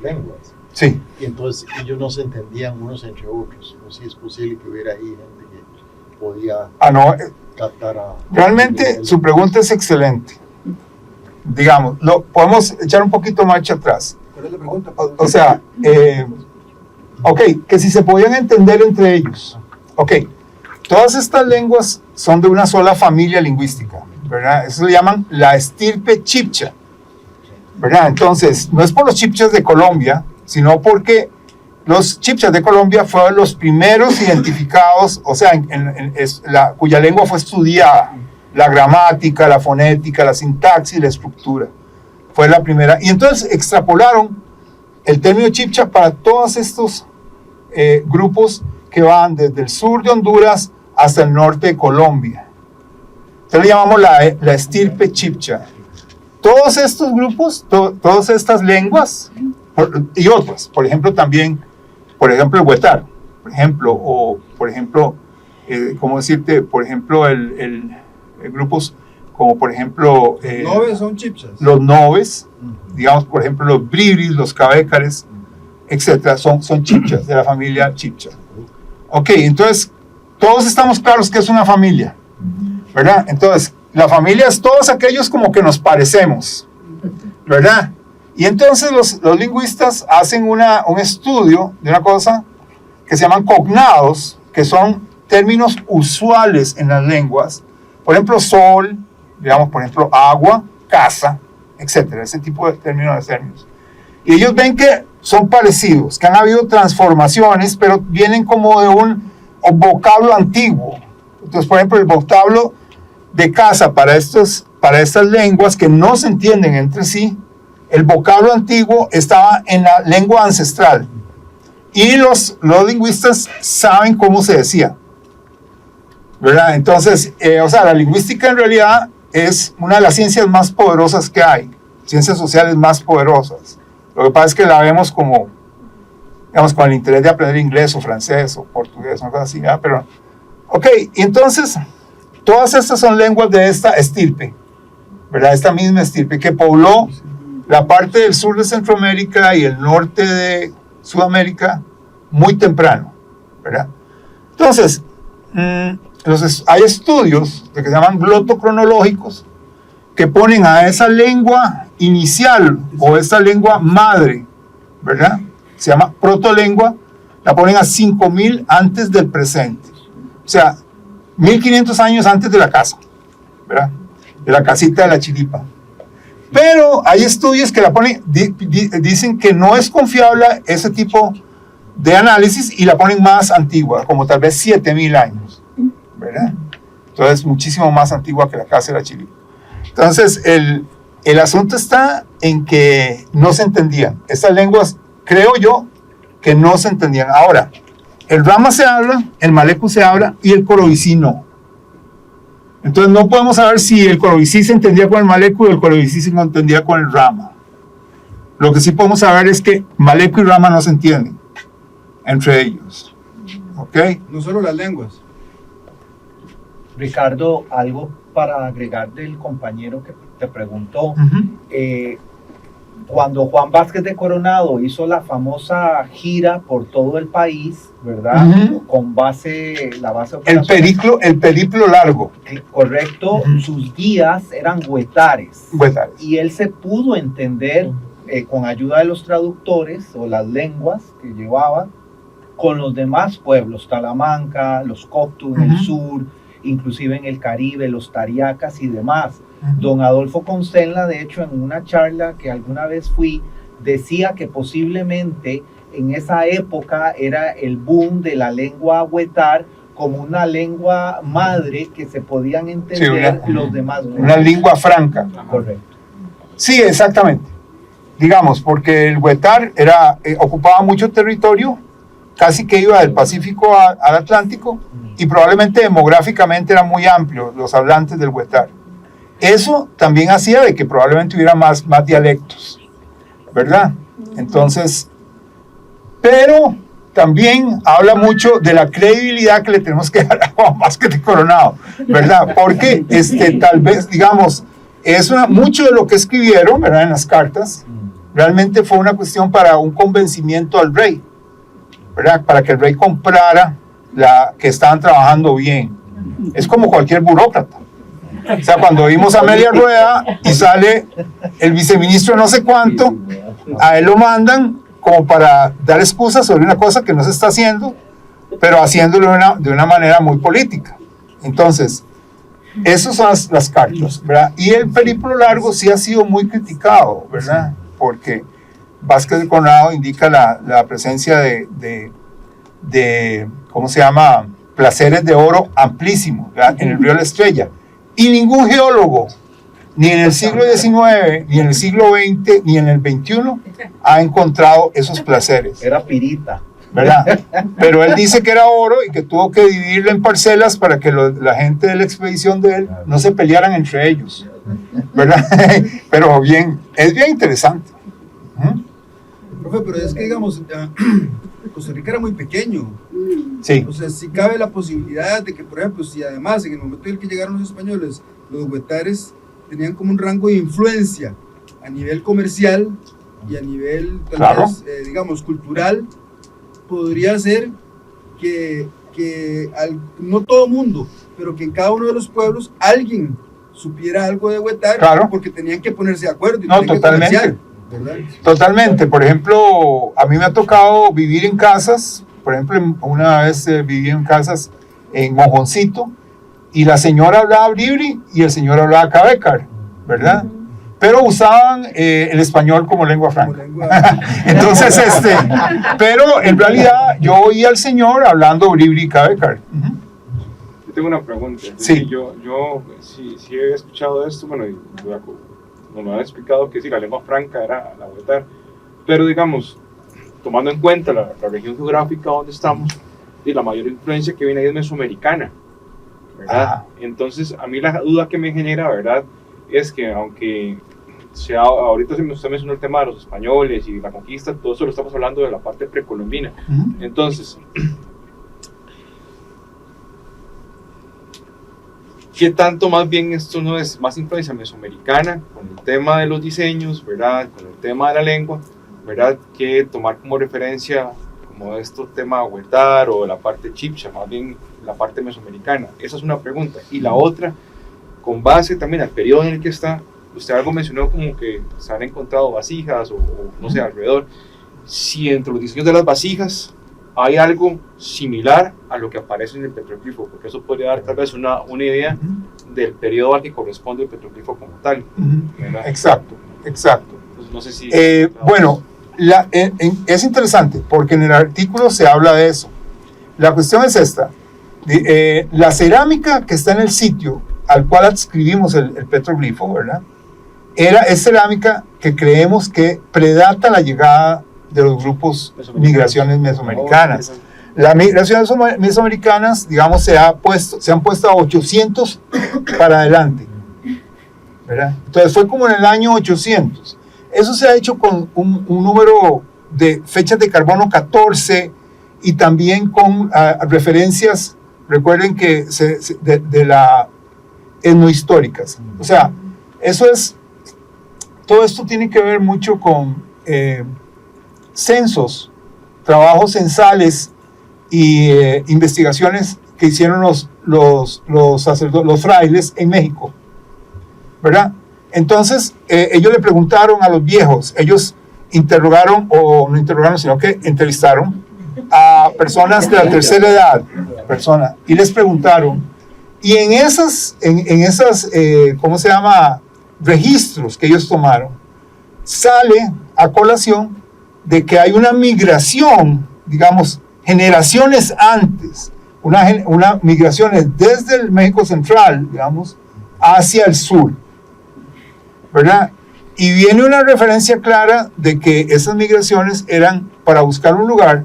lenguas. Sí. Y entonces ellos no se entendían unos entre otros. No sé si es posible que hubiera ahí gente que podía captar a... Realmente su pregunta es excelente. Digamos, podemos echar un poquito marcha atrás. ¿Cuál es la pregunta? O sea, que si se podían entender entre ellos. Todas estas lenguas son de una sola familia lingüística, ¿verdad? Eso le llaman la estirpe chibcha, ¿verdad? Entonces, no es por los chibchas de Colombia, sino porque los chibchas de Colombia fueron los primeros identificados, o sea, cuya lengua fue estudiada, la gramática, la fonética, la sintaxis, la estructura. Fue la primera. Y entonces extrapolaron el término chibcha para todos estos grupos que van desde el sur de Honduras hasta el norte de Colombia. Entonces le llamamos la estirpe chibcha. Todos estos grupos, todas estas lenguas y otras, por ejemplo también, el huetar, ¿cómo decirte? Por ejemplo, grupos como por ejemplo... Noves son chibchas. Los noves, digamos por ejemplo los bribris, los cabécares, etcétera, son chibchas, de la familia chibcha. Entonces, todos estamos claros que es una familia, ¿verdad? Entonces, la familia es todos aquellos como que nos parecemos, ¿verdad? Y entonces los lingüistas hacen un estudio de una cosa que se llaman cognados, que son términos usuales en las lenguas, por ejemplo, sol, digamos, por ejemplo, agua, casa, etcétera, ese tipo de términos. Y ellos ven que son parecidos, que han habido transformaciones, pero vienen como de un vocablo antiguo. Entonces, por ejemplo, el vocablo de casa para estas lenguas que no se entienden entre sí, el vocablo antiguo estaba en la lengua ancestral. Y los lingüistas saben cómo se decía, ¿verdad? Entonces, la lingüística en realidad es una de las ciencias más poderosas que hay, ciencias sociales más poderosas. Lo que pasa es que la vemos como, digamos, con el interés de aprender inglés o francés o portugués, una cosa así, ¿verdad? Pero, y entonces, todas estas son lenguas de esta estirpe, ¿verdad? Esta misma estirpe que pobló la parte del sur de Centroamérica y el norte de Sudamérica muy temprano, ¿verdad? Entonces, hay estudios que se llaman glotocronológicos que ponen a esa lengua inicial o esa lengua madre, ¿verdad? Se llama protolengua, la ponen a 5000 antes del presente. O sea, 1500 años antes de la casa, ¿verdad? De la casita de la chiripa. Pero hay estudios que la ponen, dicen que no es confiable ese tipo de análisis y la ponen más antigua, como tal vez 7000 años, ¿verdad? Entonces, muchísimo más antigua que la casa de la chiripa. Entonces, el asunto está en que no se entendían. Estas lenguas, creo yo, que no se entendían. Ahora, el rama se habla, el malecu se habla y el corobicí no. Entonces, no podemos saber si el corobicí se entendía con el malecu y el corobicí se entendía con el rama. Lo que sí podemos saber es que malecu y rama no se entienden entre ellos. No solo las lenguas. Ricardo, algo para agregar del compañero que te preguntó. Cuando Juan Vázquez de Coronado hizo la famosa gira por todo el país, ¿verdad? Con la base operacional. El periplo largo. Correcto, sus guías eran huetares. Y él se pudo entender con ayuda de los traductores o las lenguas que llevaba con los demás pueblos, Talamanca, los Coctu en el sur, inclusive en el Caribe, los Tariacas y demás. Don Adolfo Consenla, de hecho, en una charla que alguna vez fui, decía que posiblemente en esa época era el boom de la lengua huetar como una lengua madre que se podían entender los demás. Una lengua franca. Correcto. Sí, exactamente. Digamos, porque el huetar ocupaba mucho territorio, casi que iba del Pacífico al Atlántico, y probablemente demográficamente era muy amplio los hablantes del huetar. Eso también hacía de que probablemente hubiera más dialectos, ¿verdad? Entonces, pero también habla mucho de la credibilidad que le tenemos que dar a Juan Vázquez de Coronado, ¿verdad? Porque tal vez, digamos, mucho de lo que escribieron, ¿verdad?, en las cartas, realmente fue una cuestión para un convencimiento al rey, ¿verdad? Para que el rey comprara que estaban trabajando bien. Es como cualquier burócrata. O sea, cuando vimos a Amelia Rueda y sale el viceministro no sé cuánto, a él lo mandan como para dar excusas sobre una cosa que no se está haciendo, pero haciéndolo de una manera muy política. Entonces, esas son las cartas, ¿verdad? Y el periplo largo sí ha sido muy criticado, ¿verdad? Porque Vázquez de Coronado indica la presencia de ¿cómo se llama?, placeres de oro amplísimos, ¿verdad?, en el río La Estrella. Y ningún geólogo, ni en el siglo XIX, ni en el siglo XX, ni en el XXI, ha encontrado esos placeres. Era pirita, ¿verdad? Pero él dice que era oro y que tuvo que dividirlo en parcelas para que la gente de la expedición de él no se pelearan entre ellos, ¿verdad? Pero es bien interesante. Profe, pero es que, digamos, Costa Rica era muy pequeño. Sí. O sea, si cabe la posibilidad de que, por ejemplo, si además en el momento en el que llegaron los españoles, los huetares tenían como un rango de influencia a nivel comercial y a nivel, tal vez, digamos, cultural, podría ser que no todo mundo, pero que en cada uno de los pueblos alguien supiera algo de huetar, porque tenían que ponerse de acuerdo. Y totalmente. Totalmente. Por ejemplo, a mí me ha tocado vivir en casas. Por ejemplo, una vez viví en casas en Mojoncito y la señora hablaba bribri y el señor hablaba cabecar, ¿verdad? Pero usaban el español como lengua franca. Entonces, pero en realidad yo oía al señor hablando bribri y cabecar. Yo tengo una pregunta. Sí. Yo sí he escuchado esto, bueno, nos han explicado que sí, la lengua franca era la huetar, pero digamos, tomando en cuenta la región geográfica donde estamos, y la mayor influencia que viene ahí es mesoamericana, ¿verdad? Entonces, a mí la duda que me genera, ¿verdad?, es que aunque ahorita usted mencionó el tema de los españoles y la conquista, todo eso lo estamos hablando de la parte precolombina. Entonces, ¿qué tanto más bien esto no es más influencia mesoamericana con el tema de los diseños, ¿verdad?, con el tema de la lengua, ¿verdad?, que tomar como referencia como esto tema huetar o la parte chipcha, más bien la parte mesoamericana? Esa es una pregunta. Y la otra, con base también al periodo en el que está, usted algo mencionó como que se han encontrado vasijas o no sé, alrededor. Si entre los diseños de las vasijas hay algo similar a lo que aparece en el petroglifo, porque eso podría dar tal vez una idea del periodo al que corresponde el petroglifo como tal. Exacto. Entonces, no sé si... bueno, es interesante, porque en el artículo se habla de eso. La cuestión es esta. La cerámica que está en el sitio al cual adscribimos el petroglifo, ¿verdad?, es cerámica que creemos que predata la llegada de los grupos migraciones mesoamericanas. Las migraciones mesoamericanas, digamos, se han puesto a 800 para adelante, ¿verdad? Entonces fue como en el año 800. Eso se ha hecho con un número de fechas de carbono 14 y también con referencias, recuerden que de la etnohistóricas. O sea, todo esto tiene que ver mucho con censos, trabajos censales y investigaciones que hicieron los frailes en México, ¿verdad? Entonces, ellos le preguntaron a los viejos, ellos interrogaron, o no interrogaron, sino que entrevistaron a personas de la tercera edad, y les preguntaron, y en esas ¿cómo se llama?, registros que ellos tomaron, sale a colación de que hay una migración, digamos, generaciones antes, una migraciones desde el México central, digamos, hacia el sur, ¿verdad? Y viene una referencia clara de que esas migraciones eran para buscar un lugar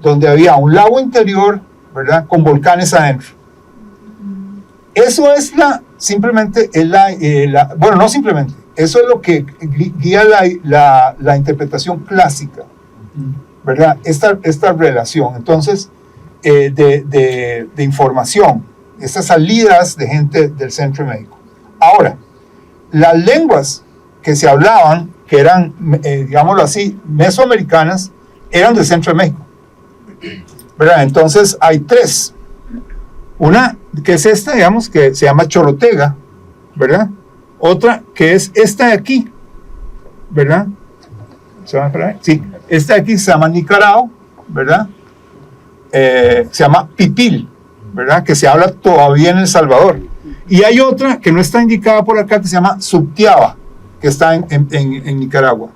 donde había un lago interior, ¿verdad? Con volcanes adentro. Eso es simplemente, bueno, no simplemente, eso es lo que guía la interpretación clásica, ¿verdad? Esta relación, entonces, de información, estas salidas de gente del centro de México. Ahora, las lenguas que se hablaban, que eran, digámoslo así, mesoamericanas, eran del centro de México, ¿verdad? Entonces, hay tres. Una que es esta, digamos, que se llama chorotega, ¿verdad? Otra que es esta de aquí, ¿verdad? ¿Se van a ver? Sí, esta de aquí se llama Nicarao, ¿verdad? Se llama pipil, ¿verdad? Que se habla todavía en El Salvador. Y hay otra que no está indicada por acá que se llama subtiaba, que está en Nicaragua.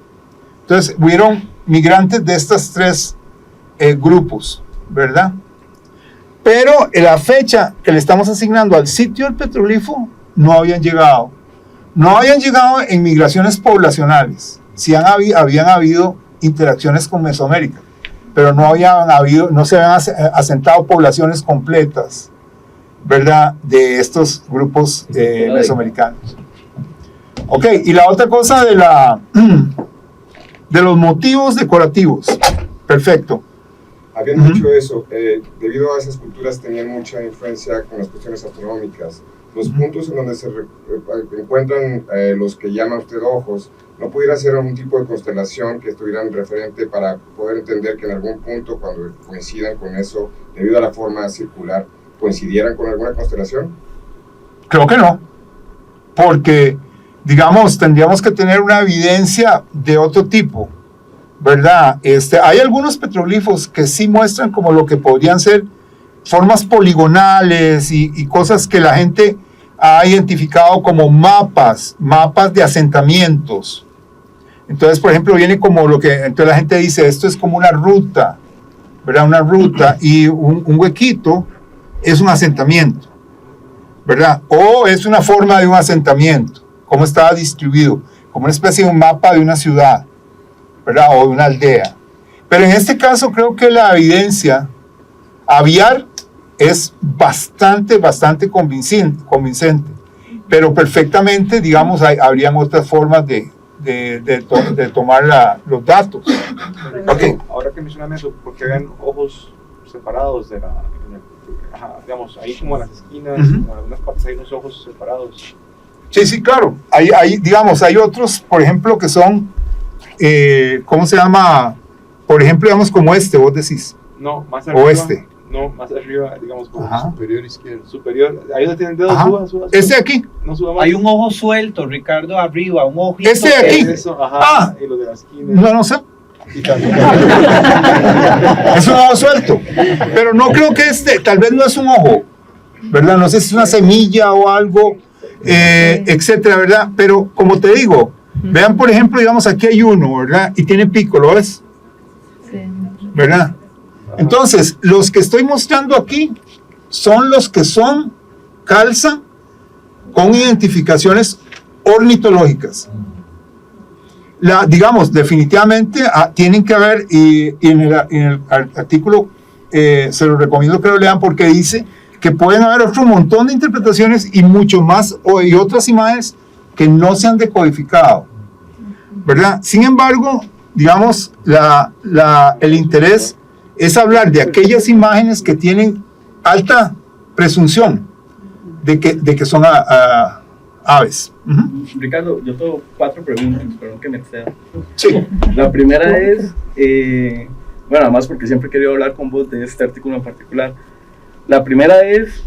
Entonces, hubieron migrantes de estos tres grupos, ¿verdad? Pero en la fecha que le estamos asignando al sitio del petroglifo no habían llegado. No habían llegado en migraciones poblacionales. Sí habían habido interacciones con Mesoamérica, pero no se habían asentado poblaciones completas, ¿verdad? De estos grupos mesoamericanos. Ok, y la otra cosa de los motivos decorativos. Perfecto. Habían dicho eso, debido a esas culturas tenían mucha influencia con las cuestiones astronómicas. Los puntos en donde se encuentran los que llama usted ojos, ¿no pudiera ser algún tipo de constelación que estuvieran referente para poder entender que en algún punto, cuando coincidan con eso, debido a la forma circular, coincidieran con alguna constelación? Creo que no, porque, digamos, tendríamos que tener una evidencia de otro tipo, ¿verdad? Hay algunos petroglifos que sí muestran como lo que podrían ser formas poligonales y cosas que la gente ha identificado como mapas de asentamientos. Entonces, por ejemplo, viene como entonces la gente dice, esto es como una ruta, ¿verdad? Una ruta, y un huequito es un asentamiento, ¿verdad? O es una forma de un asentamiento, cómo estaba distribuido, como una especie de un mapa de una ciudad, ¿verdad? O de una aldea. Pero en este caso creo que la evidencia aviar es bastante convincente, pero perfectamente, digamos, habrían otras formas de tomar los datos. Okay. Ahora que mencionan eso, porque habían ojos separados digamos, ahí como en las esquinas, como en algunas partes hay unos ojos separados. Sí, claro. Digamos, hay otros, por ejemplo, que son, ¿cómo se llama? Por ejemplo, digamos, como vos decís. No, más arriba. O este. No, más arriba, digamos, como superior izquierdo. Superior, ahí donde tiene el dedo, suba. Este de aquí. No suba más. Hay un ojo suelto, Ricardo, arriba, un ojito. Este de aquí. Eso, y lo de la esquina. No sé. Es un ojo suelto. Pero no creo que tal vez no es un ojo, ¿verdad? No sé si es una semilla o algo, etcétera, ¿verdad? Pero como te digo, vean, por ejemplo, digamos, aquí hay uno, ¿verdad? Y tiene pico, ¿lo ves? Sí. ¿Verdad? Entonces, los que estoy mostrando aquí son los que calzan con identificaciones ornitológicas. Digamos, definitivamente tienen que haber, y en el artículo se lo recomiendo que lo lean porque dice que pueden haber otro montón de interpretaciones y mucho más, y otras imágenes que no se han decodificado, ¿verdad? Sin embargo, digamos, el interés es hablar de aquellas imágenes que tienen alta presunción de que son aves. Ricardo, yo tengo 4 preguntas, perdón que me exceda. Sí. La primera es, bueno, además porque siempre he querido hablar con vos de este artículo en particular. La primera es,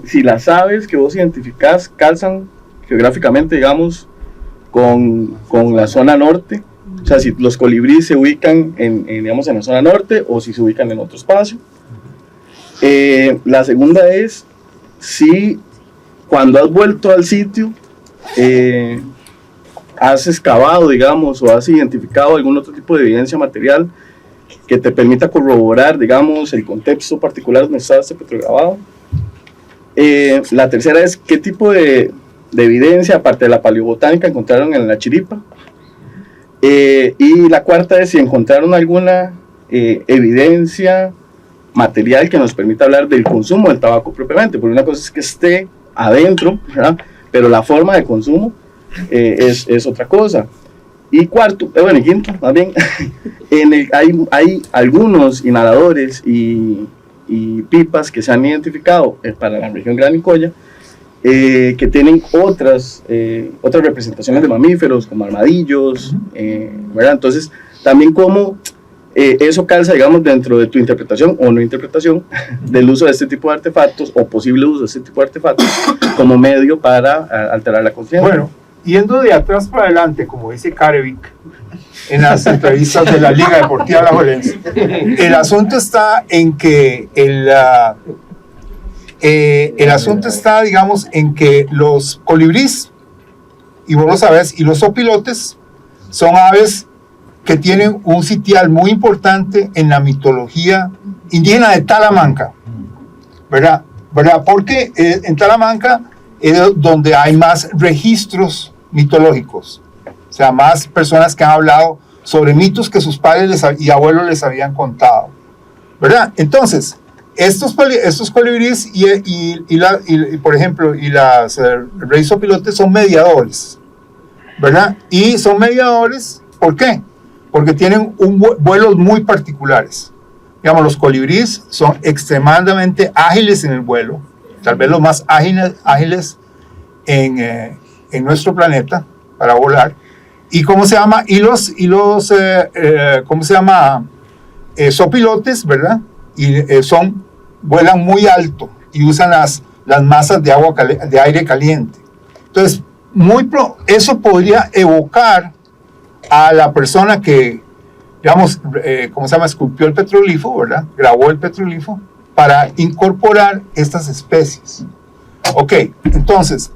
si las aves que vos identificás calzan geográficamente, digamos, con la zona norte. O sea, si los colibríes se ubican digamos, en la zona norte o si se ubican en otro espacio. La segunda es si cuando has vuelto al sitio has excavado, digamos, o has identificado algún otro tipo de evidencia material que te permita corroborar, digamos, el contexto particular donde está este petrograbado. La tercera es qué tipo de evidencia, aparte de la paleobotánica, encontraron en la chiripa. Y la cuarta es si encontraron alguna evidencia material que nos permita hablar del consumo del tabaco propiamente, porque una cosa es que esté adentro, ¿verdad? Pero la forma de consumo es otra cosa. Y cuarto, y quinto, más bien, hay algunos inhaladores y pipas que se han identificado para la región Gran Nicoya, que tienen otras representaciones de mamíferos, como armadillos, ¿verdad? Entonces, también como eso calza, digamos, dentro de tu interpretación o no interpretación del uso de este tipo de artefactos, o posible uso de este tipo de artefactos, como medio para alterar la conciencia. Bueno, yendo de atrás para adelante, como dice Carevic en las entrevistas de la Liga Deportiva Alajuelense, el asunto está en que el asunto está, digamos, en que los colibríes, y vos lo sabés, y los opilotes son aves que tienen un sitial muy importante en la mitología indígena de Talamanca, ¿verdad? Porque en Talamanca es donde hay más registros mitológicos, o sea, más personas que han hablado sobre mitos que sus padres y abuelos les habían contado, ¿verdad? Entonces, estos colibríes por ejemplo, y las reyes opilotes son mediadores, ¿verdad? Y son mediadores, ¿por qué? Porque tienen vuelos muy particulares. Digamos, los colibríes son extremadamente ágiles en el vuelo, tal vez los más ágiles en nuestro planeta para volar. ¿Y cómo se llama? ¿Cómo se llama? Sopilotes, ¿verdad? Y vuelan muy alto y usan las masas de aire caliente. Entonces, eso podría evocar a la persona que, digamos, ¿cómo se llama? Esculpió el petroglifo, ¿verdad? Grabó el petroglifo para incorporar estas especies. Ok, entonces,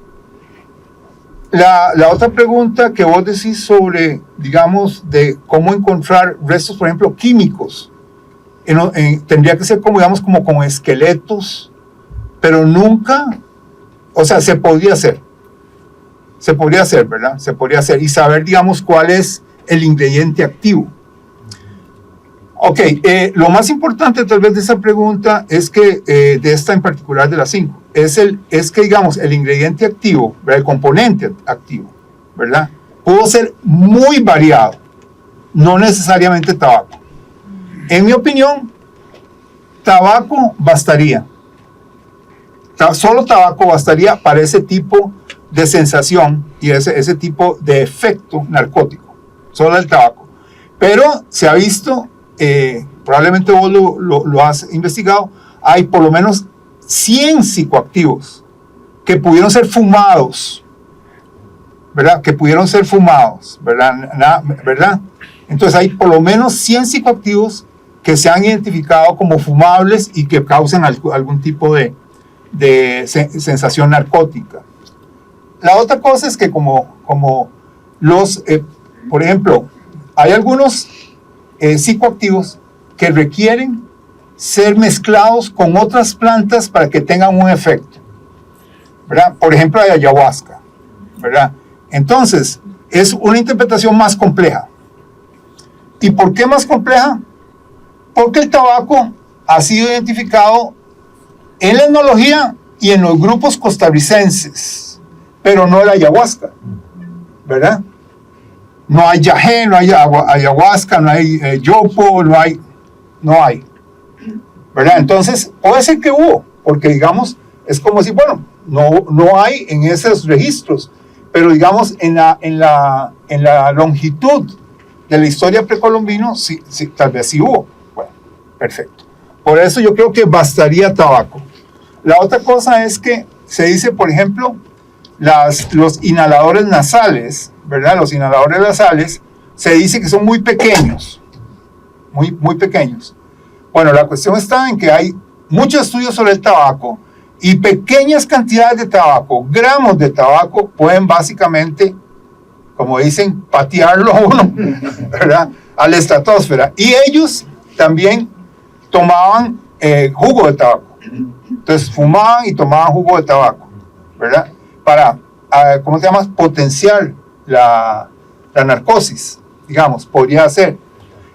la otra pregunta que vos decís sobre, digamos, de cómo encontrar restos, por ejemplo, químicos, tendría que ser como, digamos, como con esqueletos, pero nunca, o sea, se podría hacer, ¿verdad? Se podría hacer y saber, digamos, cuál es el ingrediente activo. Ok, lo más importante tal vez de esa pregunta es que, de esta en particular de las 5, es que, digamos, el ingrediente activo, ¿verdad? El componente activo, ¿verdad? Pudo ser muy variado, no necesariamente tabaco. En mi opinión, tabaco bastaría. Solo tabaco bastaría para ese tipo de sensación y ese tipo de efecto narcótico. Solo el tabaco. Pero se ha visto, probablemente vos lo has investigado, hay por lo menos 100 psicoactivos que pudieron ser fumados, ¿verdad? Que pudieron ser fumados, ¿verdad? ¿Verdad? Entonces hay por lo menos 100 psicoactivos que se han identificado como fumables y que causan algún tipo de sensación narcótica. La otra cosa es que como por ejemplo, hay algunos psicoactivos que requieren ser mezclados con otras plantas para que tengan un efecto, ¿verdad? Por ejemplo, hay ayahuasca, ¿verdad? Entonces, es una interpretación más compleja. ¿Y por qué más compleja? Porque el tabaco ha sido identificado en la etnología y en los grupos costarricenses, pero no la ayahuasca, ¿verdad? No hay yagé, no hay ayahuasca, no hay yopo, no hay, ¿verdad? Entonces, puede ser que hubo, porque digamos, es como si, bueno, no hay en esos registros, pero digamos, en la longitud de la historia precolombina, sí, tal vez sí hubo. Bueno, perfecto. Por eso yo creo que bastaría tabaco. La otra cosa es que se dice, por ejemplo, los inhaladores nasales, ¿verdad? Los inhaladores nasales se dice que son muy pequeños, muy pequeños. Bueno, la cuestión está en que hay muchos estudios sobre el tabaco y pequeñas cantidades de tabaco, gramos de tabaco, pueden básicamente, como dicen, patearlo a uno, ¿verdad? A la estratosfera. Y ellos también tomaban jugo de tabaco. Entonces fumaban y tomaban jugo de tabaco, ¿verdad? Para, ¿cómo se llama? Potenciar la narcosis, digamos, podría ser.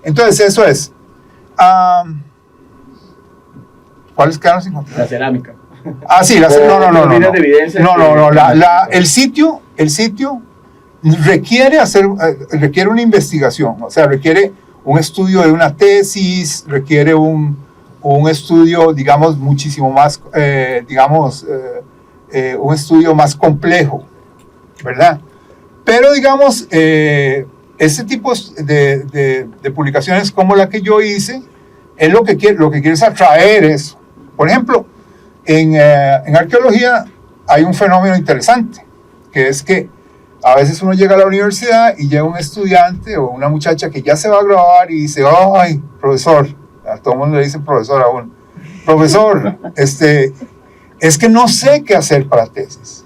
Entonces eso es. ¿Cuáles quedaron sin contar? La cerámica. Sí, el sitio requiere una investigación, o sea, requiere un estudio de una tesis, requiere un estudio, digamos, muchísimo más, un estudio más complejo, ¿verdad? Pero, digamos, este tipo de publicaciones como la que yo hice, es lo que quiere es atraer eso. Por ejemplo, en arqueología hay un fenómeno interesante, que es que a veces uno llega a la universidad y llega un estudiante o una muchacha que ya se va a graduar y dice, ay, profesor, a todo el mundo le dicen profesor aún, profesor, es que no sé qué hacer para tesis,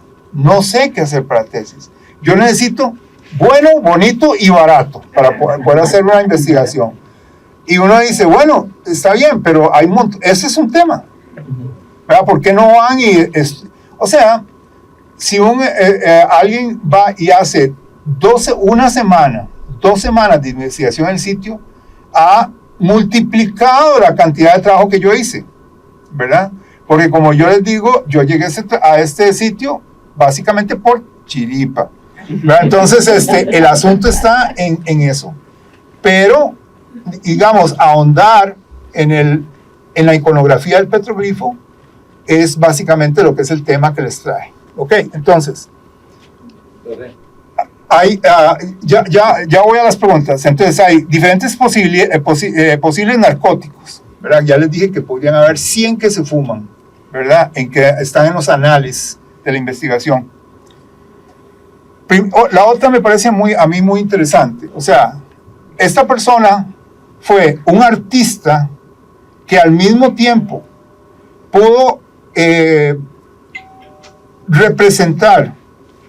yo necesito bueno, bonito y barato para poder hacer una investigación. Y uno dice, bueno, está bien, pero ese es un tema, ¿verdad? ¿Por qué no van o sea, si alguien va y hace 2 semanas de investigación en el sitio, ha multiplicado la cantidad de trabajo que yo hice, ¿verdad? Porque como yo les digo, yo llegué a este sitio básicamente por chiripa, ¿verdad? Entonces el asunto está en eso. Pero, digamos, ahondar en la iconografía del petroglifo es básicamente lo que es el tema que les trae. Ok, entonces, ya voy a las preguntas. Entonces, hay diferentes posibles narcóticos, ¿verdad? Ya les dije que podrían haber 100 que se fuman, ¿verdad? Que están en los anales de la investigación. La otra me parece a mí muy interesante. O sea, esta persona fue un artista que al mismo tiempo pudo representar,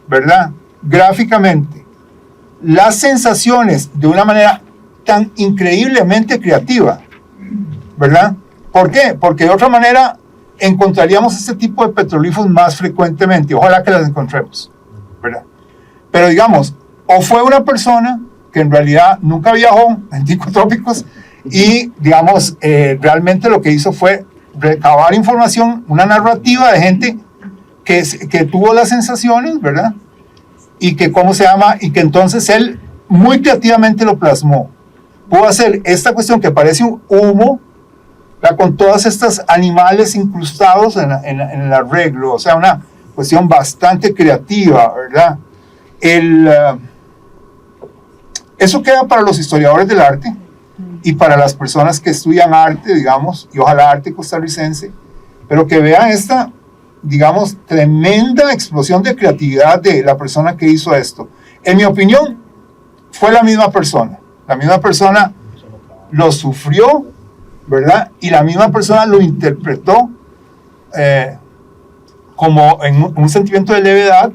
¿verdad?, gráficamente las sensaciones de una manera tan increíblemente creativa, ¿verdad? ¿Por qué? Porque de otra manera encontraríamos este tipo de petroglifos más frecuentemente. Ojalá que las encontremos, ¿verdad? Pero digamos, o fue una persona que en realidad nunca viajó en psicotrópicos y, digamos, realmente lo que hizo fue recabar información, una narrativa de gente que tuvo las sensaciones, ¿verdad? Y que, ¿cómo se llama? Y que entonces él muy creativamente lo plasmó. Pudo hacer esta cuestión que parece un humo, ¿verdad?, con todos estos animales incrustados en el arreglo, o sea, una cuestión bastante creativa, ¿verdad? Eso queda para los historiadores del arte y para las personas que estudian arte, digamos, y ojalá arte costarricense, pero que vean esta, digamos, tremenda explosión de creatividad de la persona que hizo esto. En mi opinión, fue la misma persona. La misma persona lo sufrió, ¿verdad? Y la misma persona lo interpretó como en un sentimiento de levedad,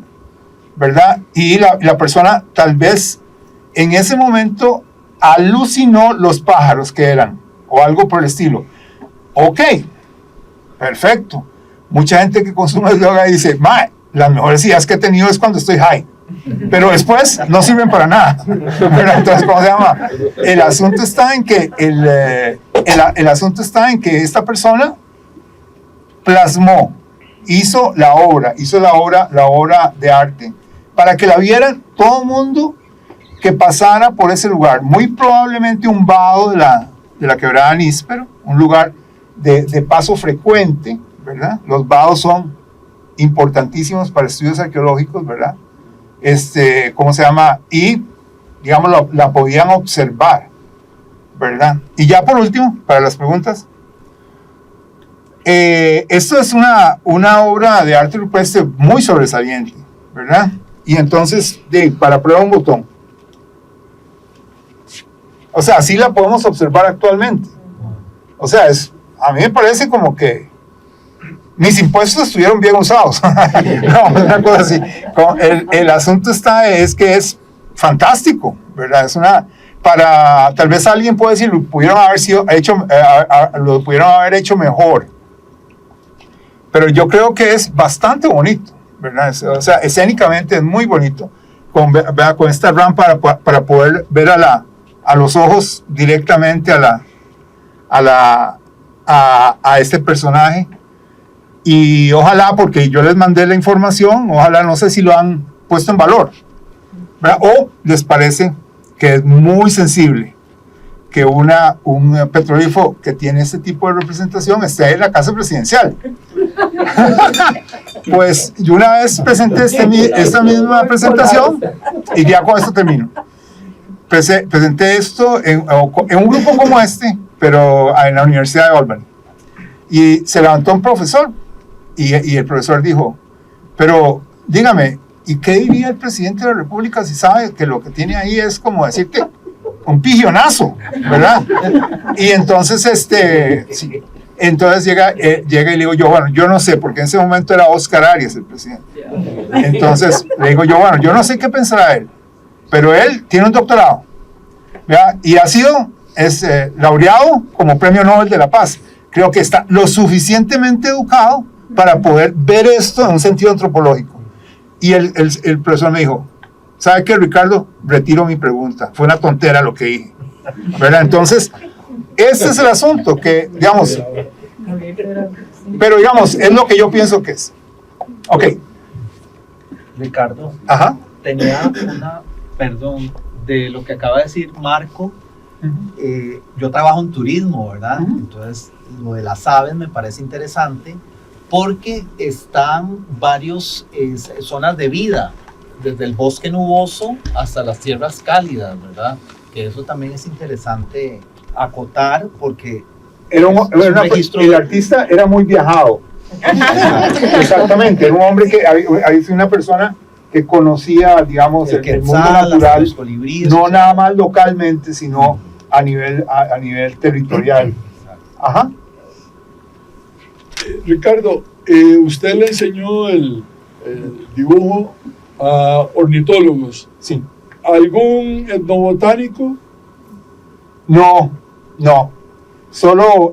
¿verdad? Y la persona tal vez en ese momento alucinó los pájaros que eran, o algo por el estilo. Ok, perfecto. Mucha gente que consume droga dice, las mejores ideas que he tenido es cuando estoy high, pero después no sirven para nada. Pero entonces, ¿cómo se llama? El asunto está en que el asunto está en que esta persona plasmó, hizo la obra de arte para que la vieran todo el mundo que pasara por ese lugar. Muy probablemente un vado de la quebrada Níspero, un lugar de paso frecuente, ¿verdad? Los vados son importantísimos para estudios arqueológicos, ¿verdad? ¿Cómo se llama? Y, digamos, la podían observar, ¿verdad? Y ya por último, para las preguntas, esto es una obra de arte rupestre muy sobresaliente, ¿verdad? Y entonces, para prueba un botón. O sea, así la podemos observar actualmente. O sea, a mí me parece como que mis impuestos estuvieron bien usados. No, una cosa así. El asunto es que es fantástico, ¿verdad? tal vez alguien puede decir, lo pudieron haber hecho mejor. Pero yo creo que es bastante bonito, ¿verdad? O sea, escénicamente es muy bonito, con esta rampa para poder ver a los ojos directamente a este personaje. Y ojalá, porque yo les mandé la información, ojalá, no sé si lo han puesto en valor, ¿verdad? O les parece que es muy sensible que un petrolífero que tiene este tipo de representación esté en la casa presidencial. Pues yo una vez presenté esta misma presentación, y ya con esto termino. Presenté esto en un grupo como este, pero en la Universidad de Albany. Y se levantó un profesor, y el profesor dijo, pero dígame, ¿y qué diría el presidente de la República si sabe que lo que tiene ahí es como decir que un pijonazo, ¿verdad? Y entonces, entonces llega y le digo yo, bueno, yo no sé, porque en ese momento era Oscar Arias el presidente. Entonces le digo yo, bueno, yo no sé qué pensará él, pero él tiene un doctorado, ¿verdad? Y ha sido laureado como Premio Nobel de la Paz. Creo que está lo suficientemente educado para poder ver esto en un sentido antropológico. Y el profesor me dijo, ¿sabe qué, Ricardo? Retiro mi pregunta. Fue una tontera lo que dije, ¿verdad? Entonces, este es el asunto, que, digamos, pero digamos, es lo que yo pienso que es. Ok. Ricardo, ajá, tenía perdón, de lo que acaba de decir Marco. Yo trabajo en turismo, ¿verdad? Entonces, lo de las aves me parece interesante porque están varios zonas de vida, desde el bosque nuboso hasta las tierras cálidas, ¿verdad? Que eso también es interesante acotar porque el artista era muy viajado. Exactamente, era un hombre que había sido una persona que conocía, digamos, el mundo natural, los colibríes, no nada más localmente, sino a nivel territorial. Ajá. Ricardo, usted le enseñó el dibujo a ornitólogos. Sí. ¿Algún etnobotánico? No. Solo,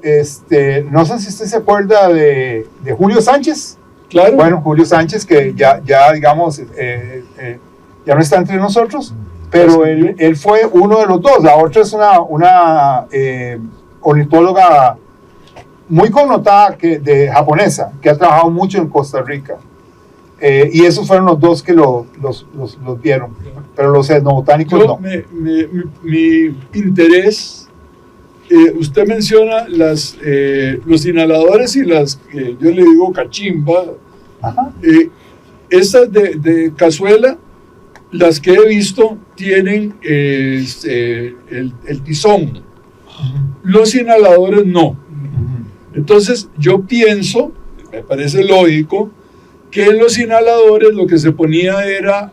no sé si usted se acuerda de Julio Sánchez. Claro. Bueno, Julio Sánchez, que ya digamos, ya no está entre nosotros, pero él fue uno de los dos. La otra es una ornitóloga muy connotada de japonesa, que ha trabajado mucho en Costa Rica. Y esos fueron los dos que los vieron, pero los etnobotánicos no. Mi interés, usted menciona los inhaladores y las, yo le digo cachimba, estas de cazuela, las que he visto tienen el tizón, los inhaladores no. Entonces yo pienso, me parece lógico, que en los inhaladores lo que se ponía era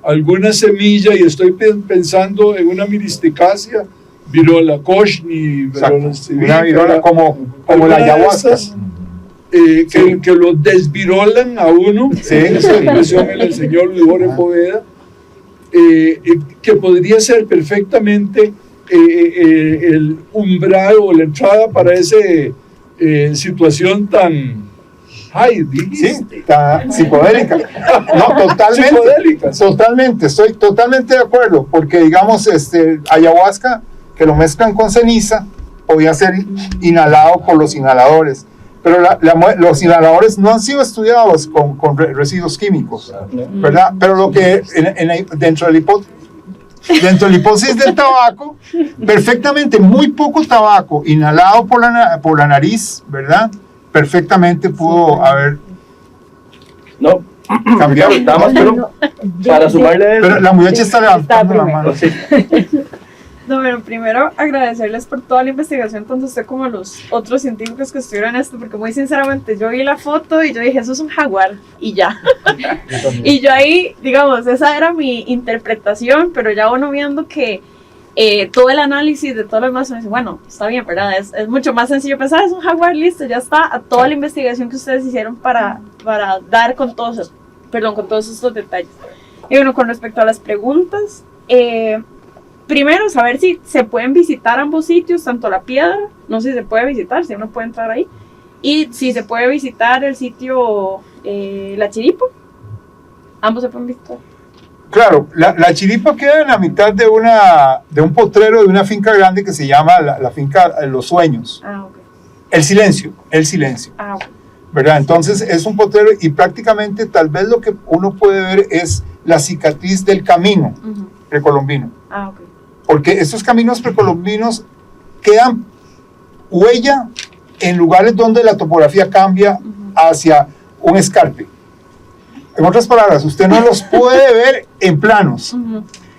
alguna semilla, y estoy pensando en una miristicácea, virola koshni, una virola como la ayahuasca, que lo desvirolan a uno, sí, esa expresión me la enseñó Luis Jorge Poveda, que podría ser perfectamente el umbral o la entrada para esa situación tan tan psicodélica. No, totalmente, estoy totalmente de acuerdo, porque digamos, ayahuasca, que lo mezclan con ceniza, podía ser inhalado por los inhaladores, pero los inhaladores no han sido estudiados con residuos químicos, ¿verdad? Pero lo que dentro de la hipótesis del tabaco, perfectamente, muy poco tabaco inhalado por la nariz, ¿verdad? Perfectamente pudo haber cambiado. Pero para sumarle, pero la muchacha está levantando la mano. No, bueno, primero agradecerles por toda la investigación, tanto usted como los otros científicos que estuvieron en esto, porque muy sinceramente yo vi la foto y yo dije, eso es un jaguar, y ya. Y yo ahí, digamos, esa era mi interpretación, pero ya uno viendo que todo el análisis de todo lo demás, me dice, bueno, está bien, ¿verdad? Es mucho más sencillo pensar, es un jaguar, listo, ya está, a toda la investigación que ustedes hicieron para dar con todos estos detalles. Y bueno, con respecto a las preguntas, primero saber si se pueden visitar ambos sitios, tanto la piedra, no sé si se puede visitar, si uno puede entrar ahí, y si se puede visitar el sitio La Chiripa, ambos se pueden visitar. Claro, la Chiripa queda en la mitad de un potrero de una finca grande que se llama la finca Los Sueños. Ok. El silencio. Ok. ¿Verdad? Entonces es un potrero y prácticamente tal vez lo que uno puede ver es la cicatriz del camino precolombino. Ok. Porque estos caminos precolombinos quedan huella en lugares donde la topografía cambia hacia un escarpe. En otras palabras, usted no los puede ver en planos.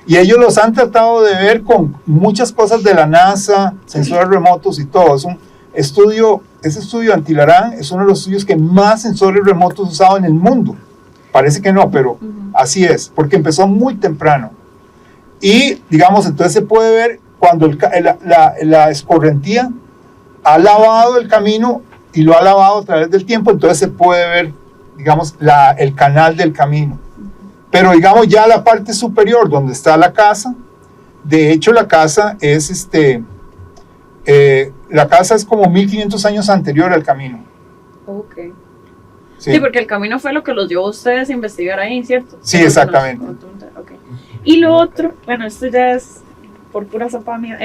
Y ellos los han tratado de ver con muchas cosas de la NASA, sensores remotos y todo. Ese estudio Antilarán es uno de los estudios que más sensores remotos usado en el mundo. Parece que no, pero así es, porque empezó muy temprano. Y, digamos, entonces se puede ver cuando la escorrentía ha lavado el camino y lo ha lavado a través del tiempo, entonces se puede ver, digamos, el canal del camino. Pero, digamos, ya la parte superior donde está la casa, de hecho la casa es la casa es como 1500 años anterior al camino. Ok. Sí, porque el camino fue lo que los llevó a ustedes a investigar ahí, ¿cierto? Sí, exactamente. Okay. Y lo otro, bueno, esto ya es por pura sopa mía.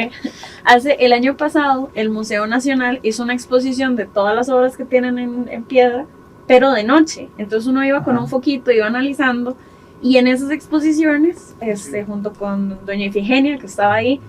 El año pasado, el Museo Nacional hizo una exposición de todas las obras que tienen en piedra, pero de noche. Entonces uno iba con un foquito, iba analizando, y en esas exposiciones, junto con doña Ifigenia, que estaba ahí,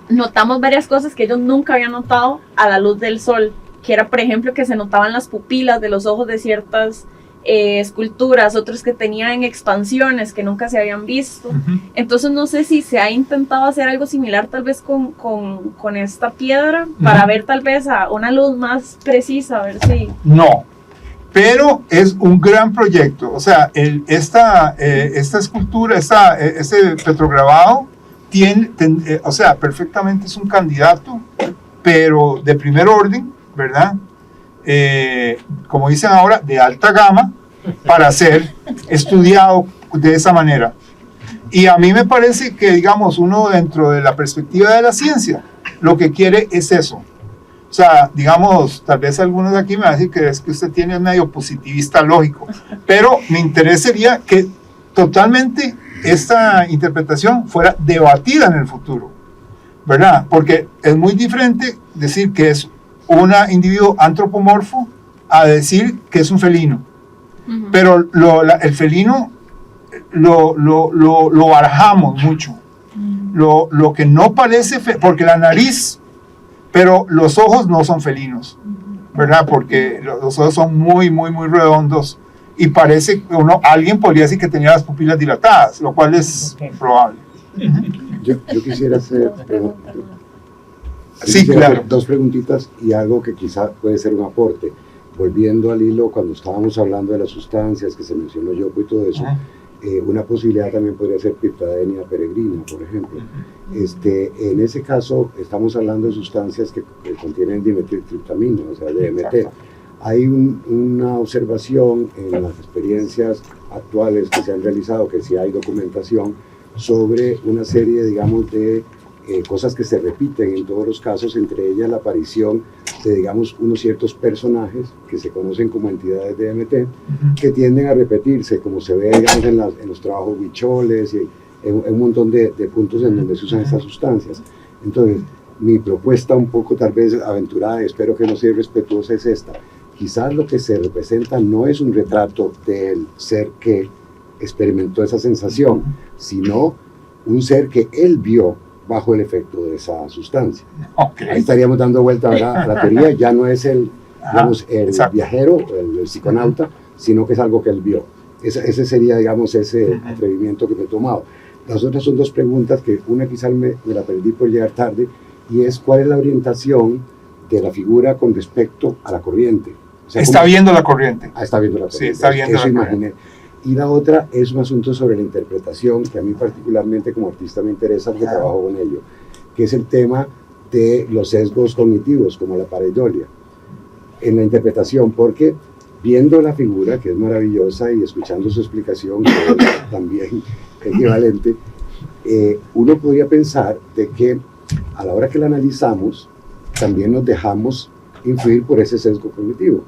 notamos varias cosas que ellos nunca habían notado a la luz del sol, que era, por ejemplo, que se notaban las pupilas de los ojos de ciertas esculturas, otros que tenían expansiones que nunca se habían visto. Entonces no sé si se ha intentado hacer algo similar tal vez con esta piedra, para ver tal vez a una luz más precisa, a ver si... No, pero es un gran proyecto. O sea, esta escultura, ese petrograbado, o sea, perfectamente es un candidato, pero de primer orden, ¿verdad? Como dicen ahora, de alta gama, para ser estudiado de esa manera. Y a mí me parece que, digamos, uno dentro de la perspectiva de la ciencia, lo que quiere es eso. O sea, digamos, tal vez algunos de aquí me van a decir que es que usted tiene medio positivista lógico, pero mi interés sería que totalmente esta interpretación fuera debatida en el futuro, ¿verdad? Porque es muy diferente decir que es un individuo antropomorfo a decir que es un felino. Pero el felino lo barajamos mucho. Lo que no parece, porque la nariz, pero los ojos no son felinos, ¿verdad? Porque los ojos son muy, muy, muy redondos y parece que alguien podría decir que tenía las pupilas dilatadas, lo cual es probable. Yo quisiera hacer... Sí, claro. Dos preguntitas y algo que quizá puede ser un aporte. Volviendo al hilo, cuando estábamos hablando de las sustancias que se mencionó Yoko y todo eso, una posibilidad también podría ser Piptadenia peregrina, por ejemplo. En ese caso, estamos hablando de sustancias que contienen dimetiltriptamina, o sea, DMT. Hay una observación en las experiencias actuales que se han realizado, que sí hay documentación, sobre una serie, digamos, de cosas que se repiten en todos los casos, entre ellas la aparición de, digamos, unos ciertos personajes que se conocen como entidades de DMT, que tienden a repetirse, como se ve, digamos, en los trabajos Huicholes y en un montón de puntos en donde se usan estas sustancias. Entonces, mi propuesta un poco tal vez aventurada, espero que no sea irrespetuosa, es esta. Quizás lo que se representa no es un retrato del ser que experimentó esa sensación, sino un ser que él vio bajo el efecto de esa sustancia. Ahí estaríamos dando vuelta, ¿verdad?, a la teoría. Ya no es el viajero, el psiconauta, sino que es algo que él vio. Ese sería, digamos, ese atrevimiento que me he tomado. Las otras son dos preguntas, que una quizás me la perdí por llegar tarde, y es ¿cuál es la orientación de la figura con respecto a la corriente? O sea, está viendo la corriente. Está viendo la corriente. Sí, está viendo eso la imaginé. Y la otra es un asunto sobre la interpretación, que a mí particularmente como artista me interesa porque trabajo con ello, que es el tema de los sesgos cognitivos, como la pareidolia, en la interpretación, porque viendo la figura, que es maravillosa, y escuchando su explicación, que es también equivalente, uno podría pensar de que a la hora que la analizamos, también nos dejamos influir por ese sesgo cognitivo,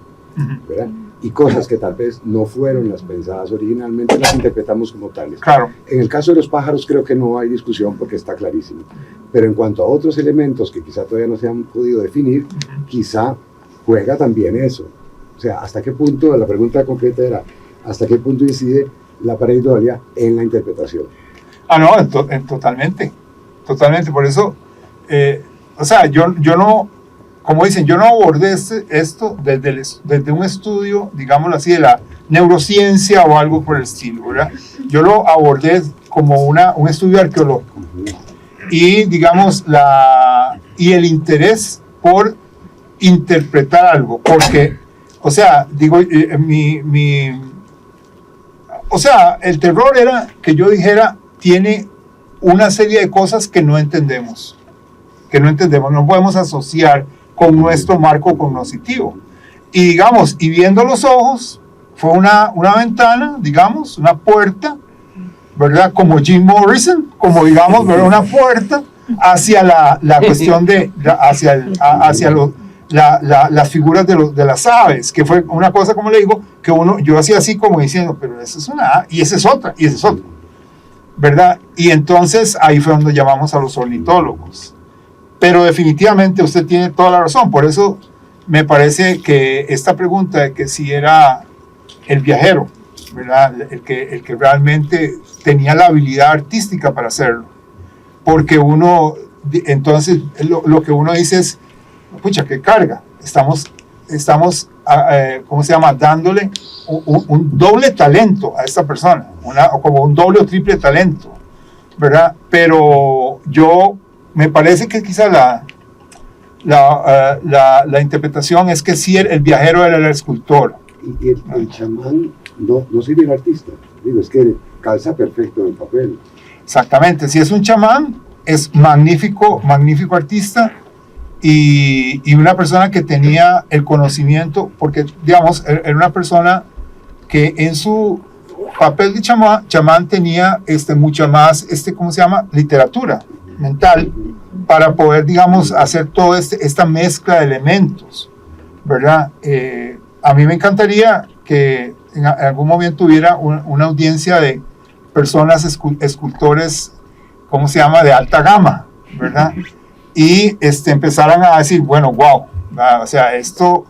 ¿verdad? Y cosas que tal vez no fueron las pensadas originalmente, las interpretamos como tales. Claro. En el caso de los pájaros creo que no hay discusión porque está clarísimo. Pero en cuanto a otros elementos que quizá todavía no se han podido definir, quizá juega también eso. O sea, ¿hasta qué punto, la pregunta concreta era, ¿hasta qué punto incide la pareidolia en la interpretación? No, totalmente. Por eso, o sea, yo no, como dicen, yo no abordé esto desde un estudio, digámoslo así, de la neurociencia o algo por el estilo, ¿verdad? Yo lo abordé como un estudio arqueológico. Y, digamos, y el interés por interpretar algo, porque, o sea, digo, o sea, el terror era que yo dijera, tiene una serie de cosas que no entendemos, no podemos asociar con nuestro marco cognoscitivo. Y digamos, y viendo los ojos, fue una ventana, digamos, una puerta, ¿verdad? Como Jim Morrison, como digamos, ¿verdad? Una puerta hacia la cuestión hacia las figuras de las aves, que fue una cosa, como le digo, que yo hacía así como diciendo, pero esa es una A, y esa es otra, y esa es otra, ¿verdad? Y entonces ahí fue donde llamamos a los ornitólogos. Pero definitivamente usted tiene toda la razón, por eso me parece que esta pregunta de que si era el viajero, ¿verdad? El que realmente tenía la habilidad artística para hacerlo, porque entonces lo que uno dice es, pucha, qué carga, estamos ¿cómo se llama? Dándole un doble talento a esta persona, como un doble o triple talento, ¿verdad? Pero me parece que quizá la interpretación es que sí, el viajero era el escultor. Y el chamán no sirve el artista, digo, es que calza perfecto en el papel. Exactamente, si es un chamán, es magnífico artista y una persona que tenía el conocimiento, porque digamos, era una persona que en su papel de chamán tenía mucha más, ¿cómo se llama? Literatura mental, para poder, digamos, hacer toda esta mezcla de elementos, ¿verdad? A mí me encantaría que en algún momento hubiera una audiencia de personas, escultores, ¿cómo se llama?, de alta gama, ¿verdad? Y empezaran a decir, bueno, wow, o sea, esto,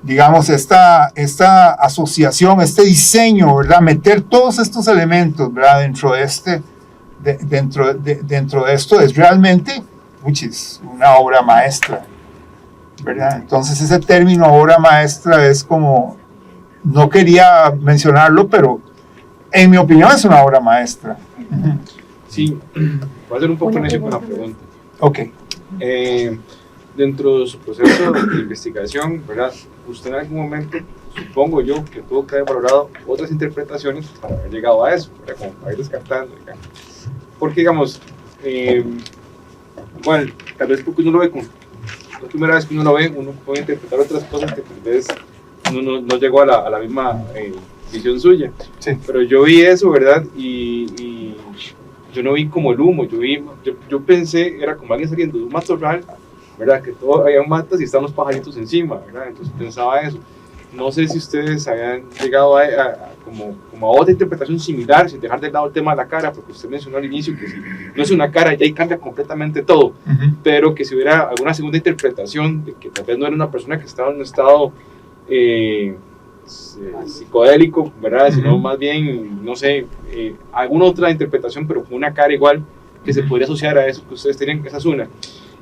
digamos, esta asociación, este diseño, ¿verdad? Meter todos estos elementos, ¿verdad? Dentro de esto es realmente, una obra maestra, ¿verdad? Entonces ese término obra maestra es como, no quería mencionarlo, pero en mi opinión es una obra maestra. Sí, voy a ser un poco necio con la pregunta. Ok. Dentro de su proceso de investigación, ¿verdad? Usted en algún momento, supongo yo, que tuvo que haber valorado otras interpretaciones para haber llegado a eso, ¿verdad? Como para ir descartando, digamos. Porque, digamos, bueno, tal vez porque uno lo ve como la primera vez que uno lo ve, uno puede interpretar otras cosas que tal vez uno no llegó a la misma visión suya. Sí. Pero yo vi eso, ¿verdad? Y yo no vi como el humo, yo pensé, era como alguien saliendo de un matorral, ¿verdad? Que todo había matas y estaban los pajaritos encima, ¿verdad? Entonces pensaba eso. No sé si ustedes habían llegado como a otra interpretación similar, sin dejar de lado el tema de la cara, porque usted mencionó al inicio que si no es una cara, ya ahí cambia completamente todo, pero que si hubiera alguna segunda interpretación, de que tal vez no era una persona que estaba en un estado psicodélico, ¿verdad? Sino más bien, no sé, alguna otra interpretación, pero con una cara igual, que se podría asociar a eso que ustedes tienen, esa es una.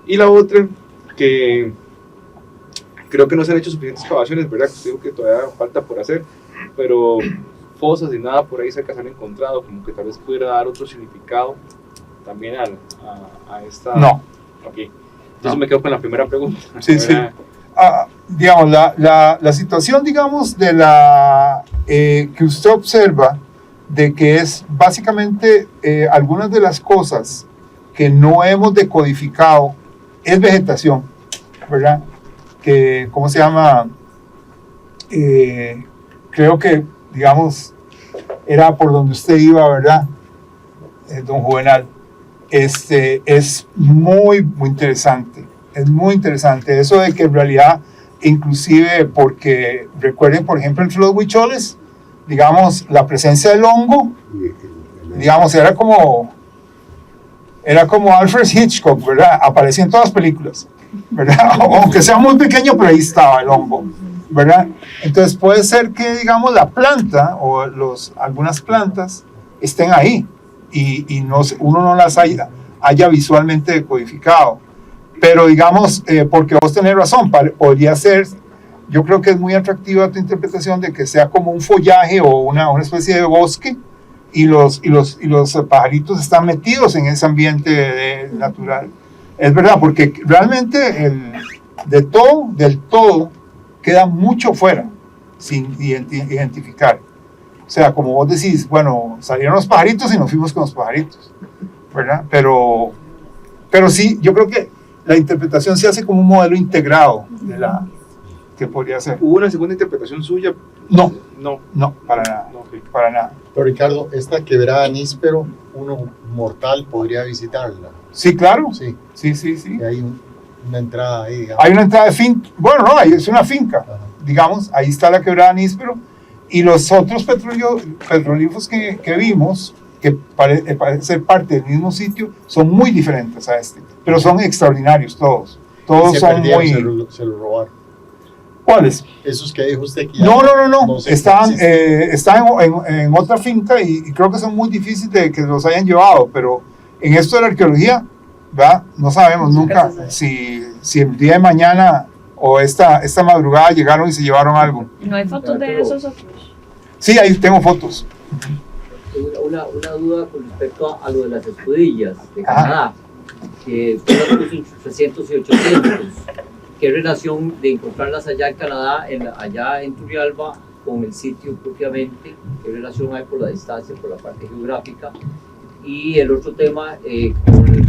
Y la otra, que creo que no se han hecho suficientes excavaciones, ¿verdad? Creo que todavía falta por hacer, pero fosas y nada por ahí cerca se han encontrado, como que tal vez pudiera dar otro significado también a esta... No. Ok, entonces me quedo con la primera pregunta. Sí, sí. Digamos, la situación, digamos, de que usted observa, de que es básicamente algunas de las cosas que no hemos decodificado, es vegetación, ¿verdad? Que, ¿cómo se llama? Creo que, digamos, era por donde usted iba, ¿verdad? Don Juvenal. es muy, muy interesante. Es muy interesante eso de que en realidad, inclusive porque recuerden, por ejemplo, en Los Huicholes, digamos, la presencia del hongo, digamos, era como Alfred Hitchcock, ¿verdad? Aparecía en todas las películas, ¿verdad? Aunque sea muy pequeño, pero ahí estaba el hongo, ¿verdad? Entonces puede ser que, digamos, la planta o algunas plantas estén ahí y uno no las haya visualmente decodificado. Pero digamos, porque vos tenés razón, podría ser, yo creo que es muy atractiva tu interpretación de que sea como un follaje o una especie de bosque y los pajaritos están metidos en ese ambiente natural. Es verdad, porque realmente del todo queda mucho fuera sin identificar. O sea, como vos decís, bueno, salieron los pajaritos y nos fuimos con los pajaritos, ¿verdad? Pero sí, yo creo que la interpretación se hace como un modelo integrado de que podría ser. ¿Hubo una segunda interpretación suya? No, para nada. No, okay. Para nada. Pero Ricardo, esta quebrada níspero, uno mortal podría visitarla. Sí, claro. Sí. Y hay una entrada ahí, digamos. Hay una entrada de finca. Bueno, no, es una finca. Ajá. Digamos, ahí está la quebrada níspero. Y los otros petroglifos que vimos, que parece ser parte del mismo sitio, son muy diferentes a este. Pero son extraordinarios todos. Todos son muy... Se lo robaron. ¿Cuáles? Esos que dijo usted que ya no están en otra finca y creo que son muy difíciles de que los hayan llevado, pero en esto de la arqueología, ¿verdad? No sabemos nunca si el día de mañana o esta madrugada llegaron y se llevaron algo. ¿No hay fotos de esos otros? Sí, ahí tengo fotos. Una duda con respecto a lo de las escudillas de Canadá, que fueron los 300 y 800. ¿Qué relación de encontrarlas allá en Canadá, allá en Turrialba, con el sitio propiamente? ¿Qué relación hay por la distancia, por la parte geográfica? Y el otro tema,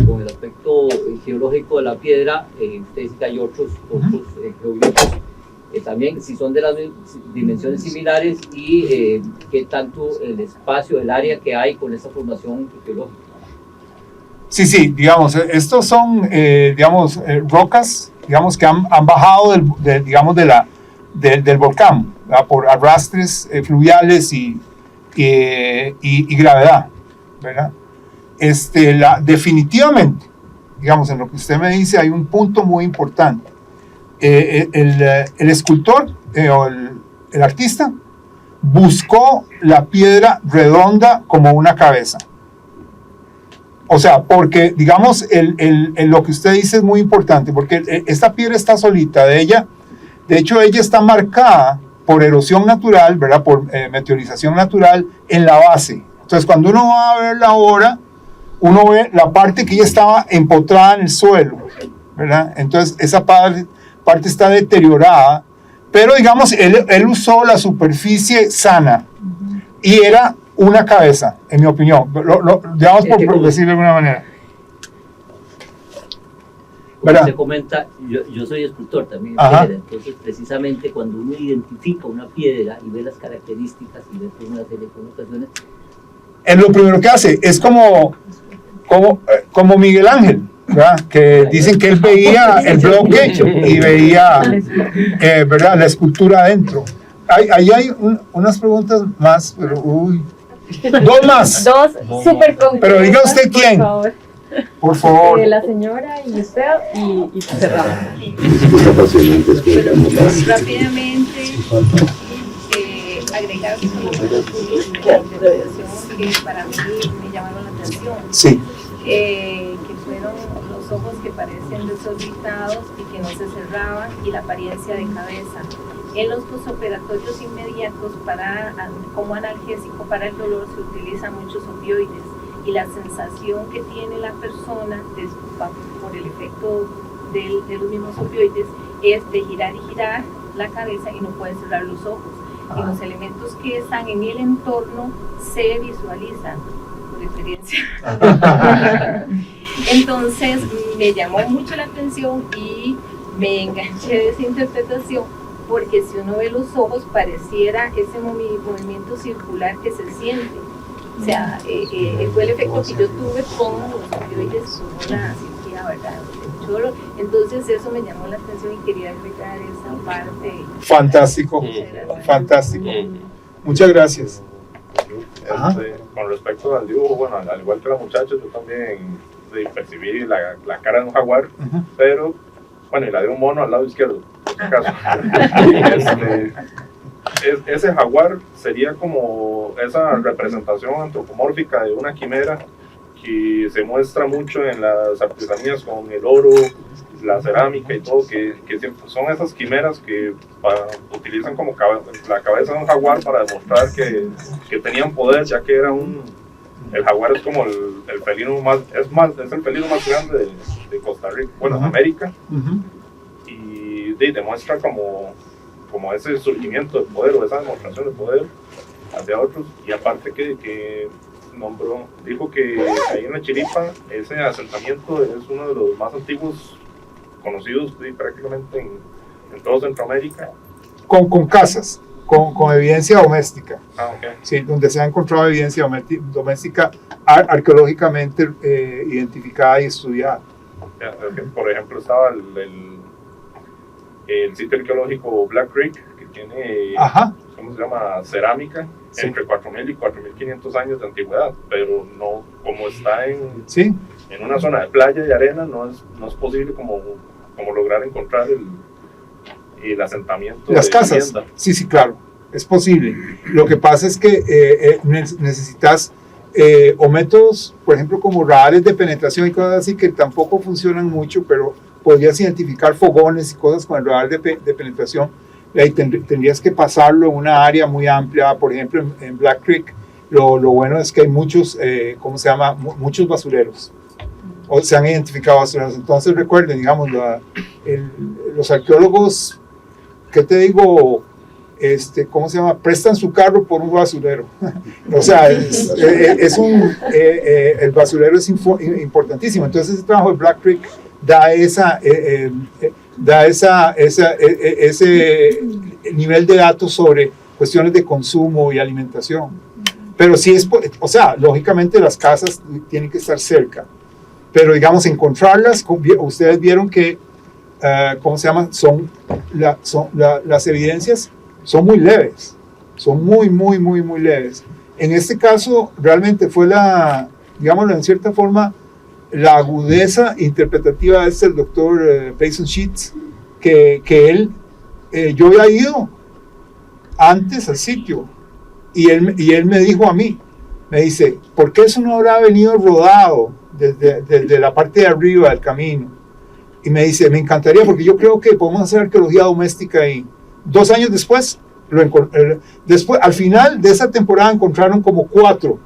con el aspecto geológico de la piedra, usted dice que hay otros geoglifos, también si son de las dimensiones similares y qué tanto el espacio, el área que hay con esa formación geológica. Sí, digamos, estos son, rocas, digamos, que han bajado del volcán, ¿verdad? Por arrastres fluviales y gravedad, ¿verdad? Definitivamente, digamos, en lo que usted me dice, hay un punto muy importante. El escultor o el artista buscó la piedra redonda como una cabeza. O sea, porque, digamos, lo que usted dice es muy importante, porque esta piedra está solita, de hecho, ella está marcada por erosión natural, ¿verdad? Por meteorización natural en la base. Entonces, cuando uno va a verla ahora, uno ve la parte que ya estaba empotrada en el suelo, ¿verdad? Entonces, esa parte está deteriorada, pero, digamos, él usó la superficie sana y era una cabeza, en mi opinión, digamos por decirlo de alguna manera. Como se comenta, yo soy escultor también, piedra, entonces precisamente cuando uno identifica una piedra y ve las características y ve una serie de connotaciones, lo primero que hace es como Miguel Ángel, ¿verdad? Que dicen que él veía el bloque y veía ¿verdad? La escultura adentro. Ahí hay unas preguntas más, pero uy. Dos más. Dos súper concretas. Pero diga usted quién. Por favor. La señora y usted y cerramos. Rápidamente, agregar unos puntos de interpretación que para mí me llamaron la atención. Sí. Que fueron los ojos que parecen desorbitados y que no se cerraban y la apariencia de cabeza. En los posoperatorios inmediatos como analgésico para el dolor se utilizan muchos opioides y la sensación que tiene la persona por el efecto de los mismos opioides es de girar y girar la cabeza y no puede cerrar los ojos. Y los elementos que están en el entorno se visualizan por experiencia. Entonces me llamó mucho la atención y me enganché de esa interpretación, porque si uno ve los ojos pareciera ese movimiento circular que se siente O sea, fue el efecto que yo tuve con los opioides, con una cirugía, ¿verdad? Chorro. Entonces eso me llamó la atención y quería agregar esa parte. Fantástico, fantástico. Muchas gracias. Con respecto al dibujo, bueno, al igual que los muchachos, yo también percibí la cara de un jaguar, pero bueno, y la de un mono al lado izquierdo, en este caso. Ese jaguar sería como esa representación antropomórfica de una quimera que se muestra mucho en las artesanías con el oro, la cerámica y todo, que son esas quimeras que utilizan como la cabeza de un jaguar para demostrar que tenían poder, ya que era el jaguar es como el felino es el felino más grande de Costa Rica, bueno, de América, y demuestra como ese surgimiento de poder o esa demostración de poder hacia otros, y aparte que dijo que ahí en la Chiripa ese asentamiento es uno de los más antiguos conocidos prácticamente en todo Centroamérica. Con casas, con evidencia doméstica. Okay. Sí, donde se ha encontrado evidencia doméstica arqueológicamente identificada y estudiada. Por ejemplo, estaba el sitio arqueológico Black Creek, que tiene, ¿cómo se llama? Cerámica, entre 4.000 y 4.500 años de antigüedad, pero no, como está en una zona de playa y arena, no es posible como lograr encontrar el asentamiento. Las casas, vivienda. Sí, claro, es posible. Lo que pasa es que necesitas o métodos, por ejemplo, como radares de penetración y cosas así, que tampoco funcionan mucho, pero podrías identificar fogones y cosas con el radar de penetración. Ahí tendrías que pasarlo en una área muy amplia. Por ejemplo, en Black Creek, lo bueno es que hay muchos, muchos basureros. O se han identificado basureros. Entonces recuerden, digamos, los arqueólogos, ¿qué te digo? Prestan su carro por un basurero. O sea, el basurero es importantísimo. Entonces ese trabajo de Black Creek da ese nivel de datos sobre cuestiones de consumo y alimentación. Pero sí lógicamente las casas tienen que estar cerca. Pero digamos, encontrarlas, ustedes vieron que, las evidencias son muy leves, son muy leves. En este caso, realmente fue digámoslo en cierta forma, la agudeza interpretativa de el doctor Payson Sheets, que él, yo había ido antes al sitio, y él me dijo a mí, me dice, ¿por qué eso no habrá venido rodado desde la parte de arriba del camino? Y me dice, me encantaría, porque yo creo que podemos hacer arqueología doméstica ahí. 2 años después, al final de esa temporada encontraron como 4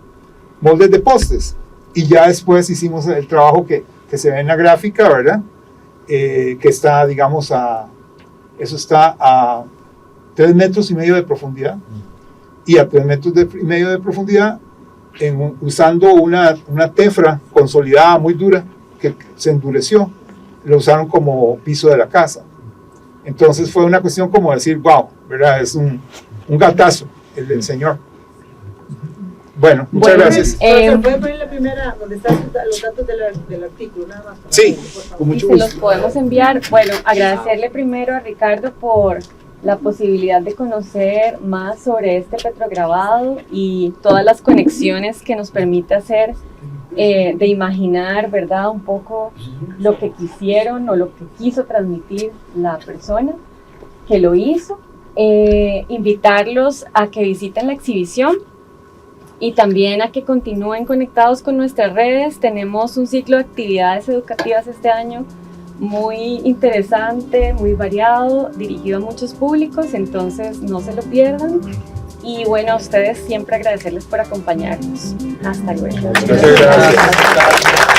moldes de postes, y ya después hicimos el trabajo que se ve en la gráfica, ¿verdad? Que está, digamos, eso está a 3,5 metros de profundidad, y a 3,5 metros de profundidad, usando una tefra consolidada muy dura, que se endureció, lo usaron como piso de la casa. Entonces fue una cuestión como decir, wow, ¿verdad? Es un gatazo el del señor. Bueno, muchas gracias. ¿Pueden poner la primera, donde están los datos del artículo, nada más? Sí, con mucho gusto. Se los podemos enviar. Bueno, agradecerle primero a Ricardo por la posibilidad de conocer más sobre este petrograbado y todas las conexiones que nos permite hacer, de imaginar, ¿verdad? Un poco lo que quisieron o lo que quiso transmitir la persona que lo hizo. Invitarlos a que visiten la exhibición y también a que continúen conectados con nuestras redes. Tenemos un ciclo de actividades educativas este año muy interesante, muy variado, dirigido a muchos públicos, entonces no se lo pierdan. Y bueno, a ustedes siempre agradecerles por acompañarnos. Hasta luego. Muchas gracias.